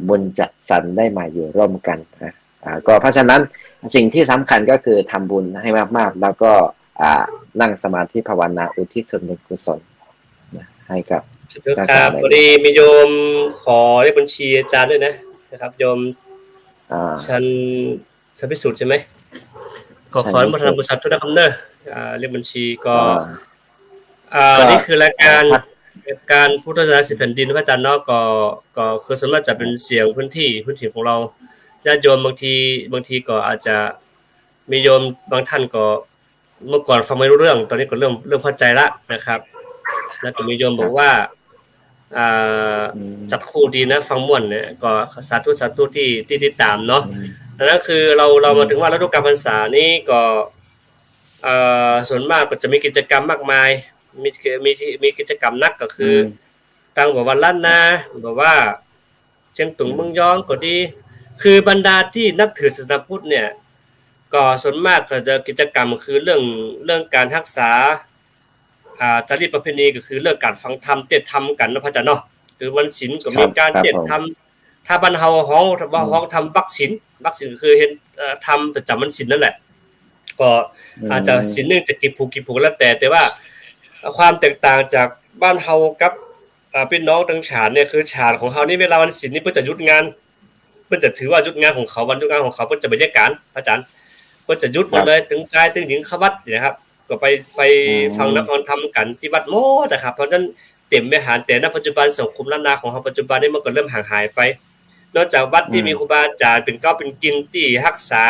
Speaker 1: บุญจัดสรรได้มาอยู่ร่วมกันก็เพราะฉะนั้นสิ่งที่สำคัญก็คือทำบุญให้มากๆแล้วก็นั่งสมาธิภาวนาอุทิศส่วนบุญกุศลให้กับ
Speaker 2: ครับพอดีมีโยมขอเลขบัญชีอาจารย์ด้วยนะครับโยมชันพิสุทธิ์ใช่ไหมขอมาทำบุญสัตว์ทุกคำเนอะเลขบัญชีก็นี่คือรายการพุทธศาสนา10 แผ่นดินพระอาจารย์เนาะก็คือส่วนมากจะเป็นเสียงพื้นที่ของเราญาติโยมบางทีก็อาจจะมีโยมบางท่านก็เมื่อก่อนฟังไม่รู้เรื่องตอนนี้ก็เริ่มเข้าใจละนะครับแล้วก็มีโยมบอกว่าจัดคู่ดีนะฟังม่วนเนี่ยก็สาธุที่ติดตามเนาะดังนั้นคือเรามาถึงว่าฤดูกาลพรรษานี้ก็ส่วนมากก็จะมีกิจกรรมมากมายมีกิจกรรมนักก็คือตั้งบอกว่าล้านนาบอกว่าเชียงตุงเมืองย้องก็ดีคือบรรดาที่นับถือศาสนาพุทธเนี่ยก็ส่วนมากก็จะกิจกรรมคือเรื่องการรักษาจารีตประเพณีก็คือเรื่องการฟังธรรมเทศน์ธรรมกันนะพระอาจารย์เนาะคือวันศีลก็มีการเทศน์ธรรมถ้าบ้านเฮาฮ้องทำบักศีลก็คือเห็นธรรมประจำวันศีลนั่นแหละก็อาจจะศีลนึงจะกี่ผูกแล้วแต่ว่าความแตกต่างจากบ้านเฮากับพี่น้องทางฉานเนี่ยคือฉานของเฮานี่เวลาวันศีลนี่เพิ่นจะหยุดงานเพิ่นจะถือว่าหยุดงานของเขาวันหยุดงานของเขาเพิ่นจะไปแยกการพระอาจารย์เพิ่นจะหยุดหมดเลยถึงชายถึงหญิงเข้าวัดนะครับก็ไปฟังฟังธรรมกันที่วัดหมดนะครับเพราะฉะนั้นเต็มวิหารแต่ณปัจจุบันสังคมล้านนาของเฮาปัจจุบันนี้มันก็เริ่มห่างหายไปนอกจากวัดที่มีครูบาอาจารย์เป็นเป็นกินที่รักษา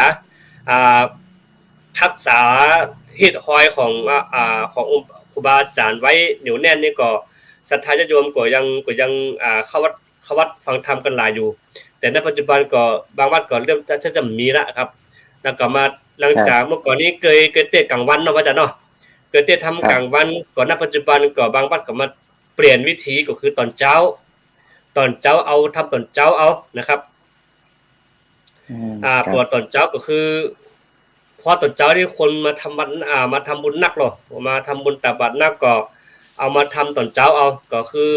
Speaker 2: เหตุหอยขององค์ครูบาอาจารย์ไว้เหนียวแน่นนี่ก็ศรัทธาญาติโยมก็ยังเข้าวัดฟังธรรมกันหลายอยู่แต่ณปัจจุบันก็บางวัดก็เริ่มจะมีละครับแล้วก็มาหลังจากเมื่อก่อนนี้เคยเทศน์กลางวันเนาะว่าจะเนาะเคยเทศน์ทำกลางวันก่อนณปัจจุบันก็บางวัดก็มาเปลี่ยนวิธีก็คือตอนเช้าเอาทำตอนเช้าเอานะครับพอตอนเช้าก็คือพอตอนเช้าที่คนมาทำบุญนักหรอมาทำบุญตักบาตรนักก็เอามาทำตอนเช้าเอาก็คือ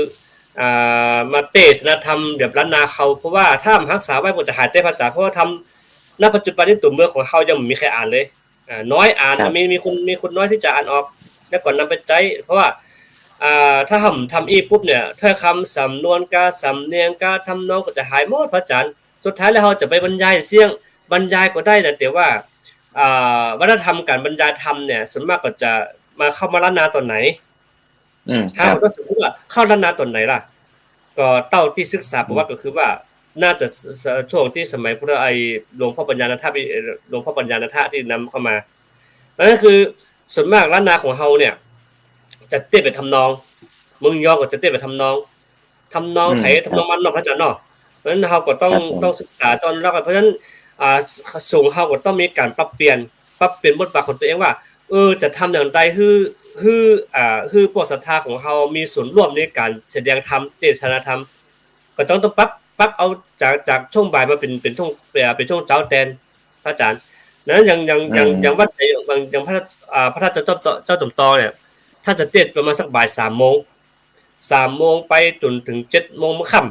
Speaker 2: มาเทศนาธรรมแบบล้านนาเขาเพราะว่าถ้ารักษาไว้บ่จะหายเต้พระอาจารย์เพราะว่าทำณปัจจุบันนี้ตัวเมืองของเฮายังไม่มีใครอ่านเลยน้อยอ่านมีคนน้อยที่จะอ่านออกแล้วก่อนนำไปใช้เพราะว่าถ้าทำอีปุ๊บเนี่ยถ้าคำสำนวนกาสำเนียงกาทำนองก็จะหายหมดพระอาจารย์สุดท้ายแล้วเราจะไปบรรยายเสียงบรรยายก็ได้แต่ว่าวัฒนธรรมการบรรยายธรรมเนี่ยส่วนมากก็จะมาเข้ามาล้านนาตอนไหนถ้าเราสมมติว่าเข้าล้านนาตอนไหนล่ะก็เต้าที่ศึกษาประวัติก็คือว่าน่าจะช่วงที่สมัยพระหลวงพ่อปัญญาณทัศน์ที่นำเข้ามานั่นคือส่วนมากล้านนาของเฮาเนี่ยจะเต้นไปทำนองมึงยอก็จะเต้นไปทำนองไถทำนองมันเนาะพระอาจารย์เนาะเพราะฉะนั้นเฮาก็ต้องศึกษาตอนแรกเพราะฉะนั้นส่งเฮาก็ต้องมีการปรับเปลี่ยนบทบาทของตัวเองว่าจะทำอย่างไรคือพวกศรัทธาของเฮามีส่วนร่วมในการแสดงธรรมเทศนาธรรมก็ต้องปรับเอาจากช่วงบ่ายมาเป็นช่วงเช้าแทนพระอาจารย์นั้นอย่างวัดอย่างพระราชเจ้าจอมตอเนี่ยถ้าจะเทศประมาณสักบ่าย 3 โมงไปจนถึง 7 โมงค่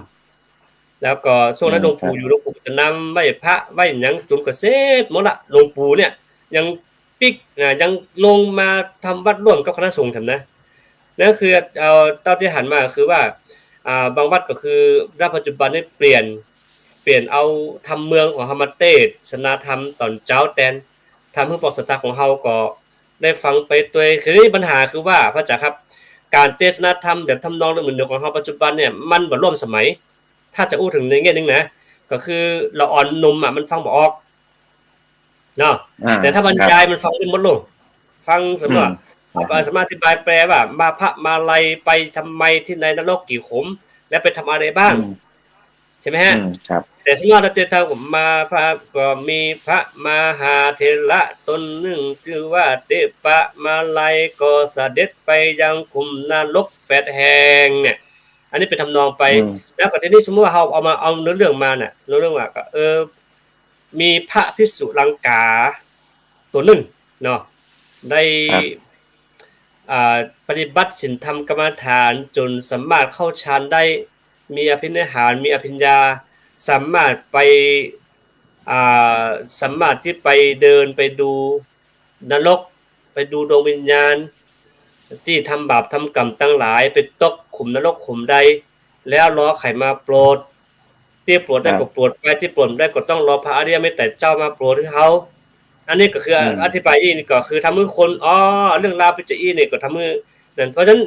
Speaker 2: ำแล้วก็ช่วงนั้นหลวงปู่จะนำไหว้พระไหว้หยังจุ่มกระเซ็ดหมดละหลวงปู่เนี่ยยังยังลงมาทำวัดร่วมกับคณะสงฆ์ทำนะนั่นคือเต้าที่หันมาคือว่าบางวัดก็คือณปัจจุบันนี้เปลี่ยน ปลี่ยนเอาทำเมืองของเฮามาเทศนาธรรมตอนเจ้าแตนทำให้ปอกศรัทธาของเฮาก็ได้ฟังไปด้วยคือนี่ปัญหาคือว่าพระอาจารย์ครับการเทศนาธรรมแบบทำนองเรื่องเหมือนเดิมของเฮาปัจจุบันเนี่ยมันบ่ร่วมสมัยถ้าจะอู้ถึงในแง่นึงนะก็คือละอ่อนนุ่มมันฟังบ่ออกเนาะแต่ถ้าบรรยายมันฟังได้หมดเลยฟังสมมุติว่าสามารถอธิบายแปลว่ามาพระมาลัยไปทำไมที่ในนรกกี่ขุมและไปทำอะไรบ้างใช่ไหมฮะ
Speaker 1: ครับ
Speaker 2: แต่สมมติว่าเตถาผมมาพระก็มีพระมหาเถระตนหนึ่งชื่อว่าเตปะมาลัยก็เสด็จไปยังขุมนรก8แห่งเนี่ยอันนี้เป็นทำนองไปแล้วก็ทีนี้สมมติว่าเราเอาเนื้อเรื่องมาเนี่ยเนื้อเรื่องว่าก็มีพระภิกษุลังกาตัวหนึ่งเนาะได้ปฏิบัติศีลธรรมกรรมฐานจนสามารถเข้าฌานได้มีอภินิหารมีอภิญญาสามารถไปสามารถที่ไปเดินไปดูนรกไปดูดวงวิญญาณที่ทำบาปทำกรรมตั้งหลายไปตกขุมนรกขุมใดแล้วรอไขมาโปรดที่โปรดได้ก็โปรดไปที่โปรดได้ก็ต้องรอพระอริยเมตไตรเจ้ามาโปรดให้เขาอันนี้ก็คืออธิบายอีนี่ก็คือทำให้คนเรื่องราวปิจอีนี่ก็ทำให้นั่นเพราะฉะนั้น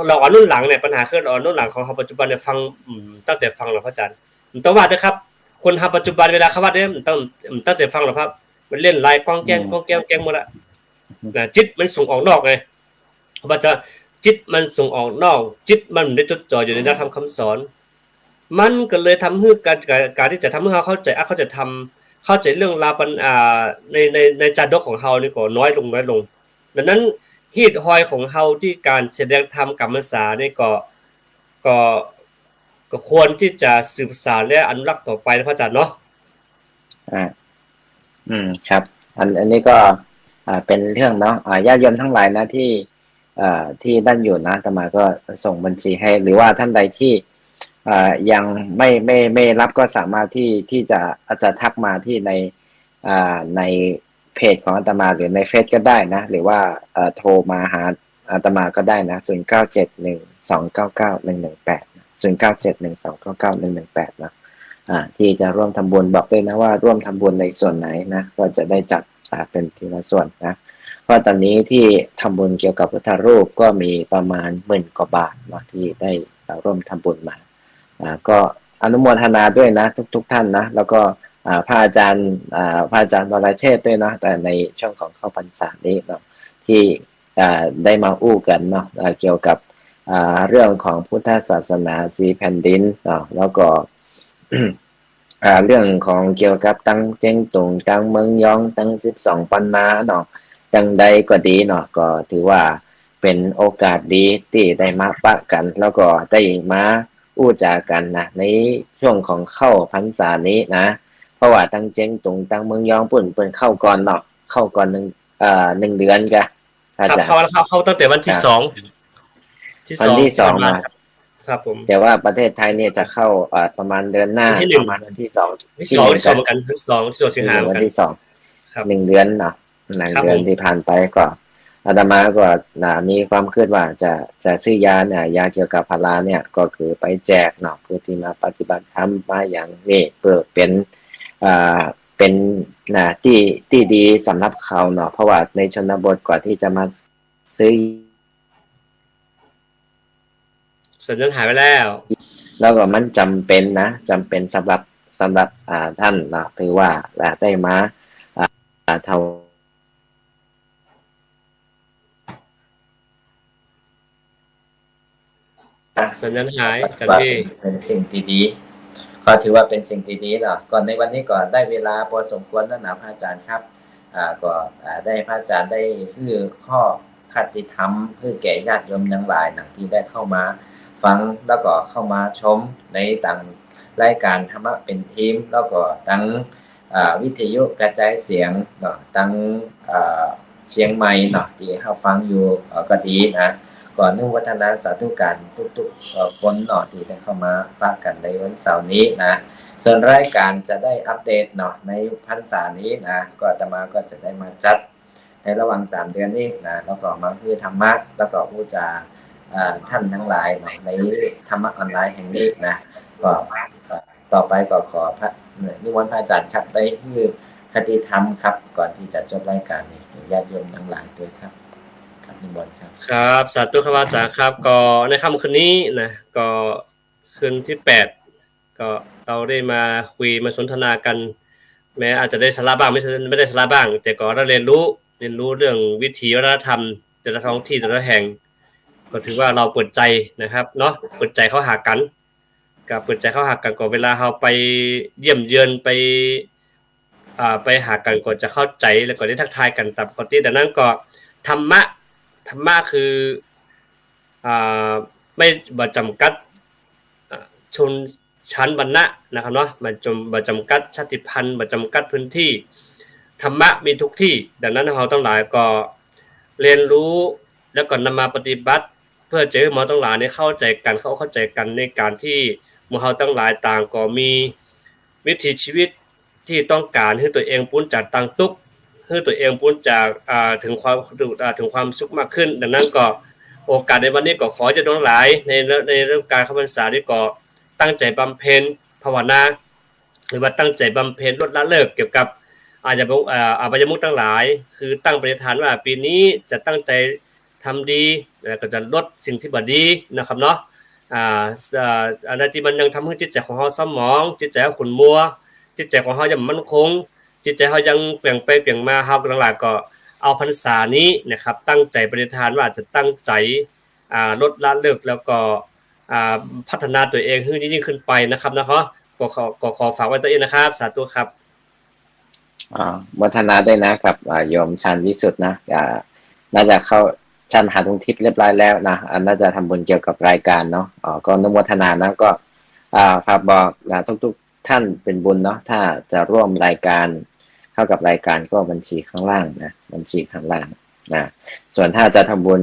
Speaker 2: เราอ่อนรุ่นหลังเนี่ยปัญหาคืออ่อนรุ่นหลังของเราปัจจุบันเนี่ยฟังตั้งแต่ฟังแล้วพระอาจารย์ต้องว่าด้วยครับคนทำปัจจุบันเวลาเขาว่าเนี่ยต้องตั้งแต่ฟังแล้วครับมันเล่นลายกล้องแก้งหมดละนะจิตมันส่งออกนอกไงพระอาจารย์จิตมันส่งออกนอกจิตมันได้จดจ่ออยู่ในนักธรรมคำสอนมันก็เลยทำให้การที่จะทำให้เขาเข้าใจเขาจะทำเข้าใจเรื่องราวในจาดกของเฮานี่ก็น้อยลงดังนั้นฮีดฮอยของเฮาที่การแสดงธรรมกรรมสานี่ก็ควรที่จะสืบสานและอนุรักษ์ต่อไปนะพระอาจารย์เนาะ
Speaker 1: ครับอันนี้ก็เป็นเรื่องเนาะญาติโยมทั้งหลายนะที่ด้านอยู่นะอาตมาก็ส่งบัญชีให้หรือว่าท่านใดที่ยังไม่รับก็สามารถที่จะอาจจะทักมาที่ในเพจของอาตมาหรือในเฟซก็ได้นะหรือว่าโทรมาหาอาตมาก็ได้นะ0971299118 0971299118นะที่จะร่วมทำบุญบอกด้วยนะว่าร่วมทำบุญในส่วนไหนนะก็จะได้จัดเป็นทีละส่วนนะก็ตอนนี้ที่ทำบุญเกี่ยวกับพุทธรูปก็มีประมาณ10,000 กว่าบาทนะที่ได้ร่วมทำบุญมาก็อนุโมทนาด้วยนะทุกท่านนะแล้วก็พระอาจารย์วรเชษฐ์ด้วยนะแต่ในช่วงของเข้าพรรษานี้เนาะที่ได้มาอู้กันเนาะเกี่ยวกับเรื่องของพุทธศาสนา4 แผ่นดินเนาะแล้วก็เรื่องของเกี่ยวกับตั้งเจ้งตุงตั้งเมืองยองตั้ง12 ปันนาเนาะจังใดก็ดีเนาะก็ถือว่าเป็นโอกาสดีที่ได้มาปะกันแล้วก็ได้มาอู้จากันนะในช่วงของเข้าพรรษานี้นะเพราะว่าตั้งเจ้งตุงตั้งเมืองยองเปิ่นเข้าก่อนเนาะเข้าก่อน1 เดือนกะ
Speaker 2: ครับเข้าตั้งแต่วันที่2
Speaker 1: วันที่2นะครับผมแต่ว่าประเทศไทยเนี่ยจะเข้าประมาณเดือนหน้าประมาณวันที่2
Speaker 2: เหมือนกันที่2สิงหาคม
Speaker 1: วันที่2ครับ1 เดือนเนาะ1 เดือนที่ผ่านไปก็อาตมาก็มีความคิดว่าจะซื้อยาเนี่ยยาเกี่ยวกับพาราเนี่ยก็คือไปแจกเนาะเพื่อที่มาปฏิบัติธรรมมาอย่างนี้เพื่อเป็นที่ดีสำหรับเขาเนาะเพราะว่าในชนบทก่อนที่จะมาซื้อ
Speaker 2: สัญญาณหายไปแล้ว
Speaker 1: ก็มันจำเป็นสำหรับท่านเนาะถือว่าได้มาเท่า
Speaker 2: สัญญาณหายจากที่
Speaker 1: เป็นสิ่งที่ดีก็ถือว่าเป็นสิ่งที่ดีเนาะก่อนในวันนี้ก่อนได้เวลาพอสมควรแล้วนะพระอาจารย์ครับก็ได้พระอาจารย์ได้คือข้อคติธรรมเพื่อแก่ญาติโยมทั้งหลายนะที่ได้เข้ามาฟังแล้วก็เข้ามาชมในต่างรายการธรรมะเป็นทีมแล้วก็ตั้งวิทยุกระจายเสียงเนาะตั้งเชียงใหม่เนาะที่เขาฟังอยู่ก็ดีนะก่อนนุวัฒนาสาธุการทุกคนเนาะที่ได้เข้ามาฟังกันในวันเสาร์นี้นะส่วนรายการจะได้อัปเดตเนาะในพรรษานี้นะก็อาตมาก็จะได้มาจัดในระหว่าง3 เดือนนี้นะแล้วก็มาคือธรรมะแล้วก็พูดจาท่านทั้งหลายในธรรมะออนไลน์แห่งนี้นะก็ ต่อไปก็ขอพระนิมนต์พระอาจารย์ครับได้คือคติธรรมครับก่อนที่จะจบรายการนี้ญาติโยมทั้งหลายด้วยครับครับนิมนต์ครับ
Speaker 2: ครับสาธุครับอาจารย์ครับก็ในค่ำคืนนี้นะก็คืนที่8ก็เราได้มาคุยมาสนทนากันแม้อาจจะได้สาระบ้างไม่ได้สาระบ้างแต่ก็ได้เรียนรู้เรื่องวิถีวัฒนธรรมแต่ละท้องที่แต่ละแห่งก็ถือว่าเราเปิดใจนะครับเนาะเปิดใจเข้าหากันกับเปิดใจเข้าหากันก็เวลาเราไปเยี่ยมเยือนไปหากันก็จะเข้าใจแล้วก็ได้ทักทายกันตามปกติดังนั้นก็ธรรมะคืออ่าไม่บ่จำกัดชนชั้นวรรณะนะครับเนาะบ่จำกัดชาติพันธุ์บ่จำกัดพื้นที่ธรรมะมีทุกที่ดังนั้นเราทั้งหลายก็เรียนรู้แล้วก็นำมาปฏิบัติเพื่อจะให้หมอทั้งหลายเข้าใจกันในการที่หมู่เฮาทั้งหลายต่างก็มีวิถีชีวิตที่ต้องการให้ตัวเองพ้นจากต่างทุกข์ให้ตัวเองพ้นจากถึงความสุขมากขึ้นดังนั้นก็โอกาสในวันนี้ก็ขอจะทั้งหลายในเรื่องการเข้าพรรษานี้ก็ตั้งใจบำเพ็ญภาวนาหรือว่าตั้งใจบำเพ็ญลดละเลิกเกี่ยวกับอบายมุขทั้งหลายคือตั้งปณิธานว่าปีนี้จะตั้งใจทำดีแล้วก็จะลดสิ่งที่บ่ดีนะครับเนาะอะไรที่มันยังทำให้จิตใจของเฮาเศร้าหมองจิตใจเฮาขุ่นมัวจิตใจของเฮายังมั่นคงจิตใจเฮายังเปลี่ยนไปเปลี่ยนมาเฮาทั้งหลายก็เอาพรรษานี้นะครับตั้งใจปณิธานว่าจะตั้งใจลดละเลิกแล้วก็พัฒนาตัวเองให้ยิ่งขึ้นไปนะครับนะครับก็ขอฝากไว้ตัวเองนะครับสาธุครับ
Speaker 1: วัฒนาได้นะครับโยมชันวิสุทธ์นะน่าจะเข้าชันหาทุงทิพย์เรียบร้อยแล้วนะน่าจะทำบุญเกี่ยวกับรายการเนาะก็นุโมทนานะก็ฝากบอกทุกท่านเป็นบุญเนาะถ้าจะร่วมรายการเข้ากับรายการก็บัญชีข้างล่างนะบัญชีข้างล่างนะส่วนถ้าจะทำบุญ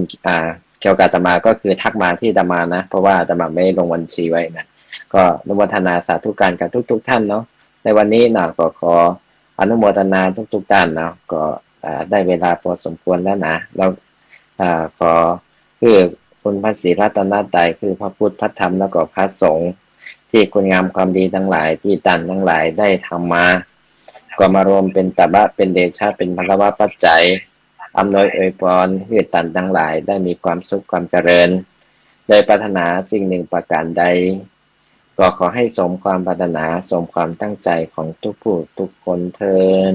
Speaker 1: เกี่ยวกับอาตมาก็คือทักมาที่อาตมานะเพราะว่าอาตมาไม่ลงบัญชีไว้นะก็นุโมทนาสาธุการกับทุกท่านเนาะในวันนี้นะก็ขออนุโมทนาทุกท่านนะก็ได้เวลาพอสมควรแล้วนะแล้วขอคือคุณพระศรีรัตนตรัยคือพระพุทธพระธรรมแล้วก็พระสงฆ์ที่คุณงามความดีทั้งหลายที่ท่านทั้งหลายได้ทำมาก็มารวมเป็นตบะเป็นเดชะเป็นพลวะปัจจัยอำนวยอวยพรให้ท่านทั้งหลายได้มีความสุขความเจริญโดยปรารถนาสิ่งหนึ่งประการใดก็ขอให้สมความปรารถนาสมความตั้งใจของทุกผู้ทุกคนเทอญ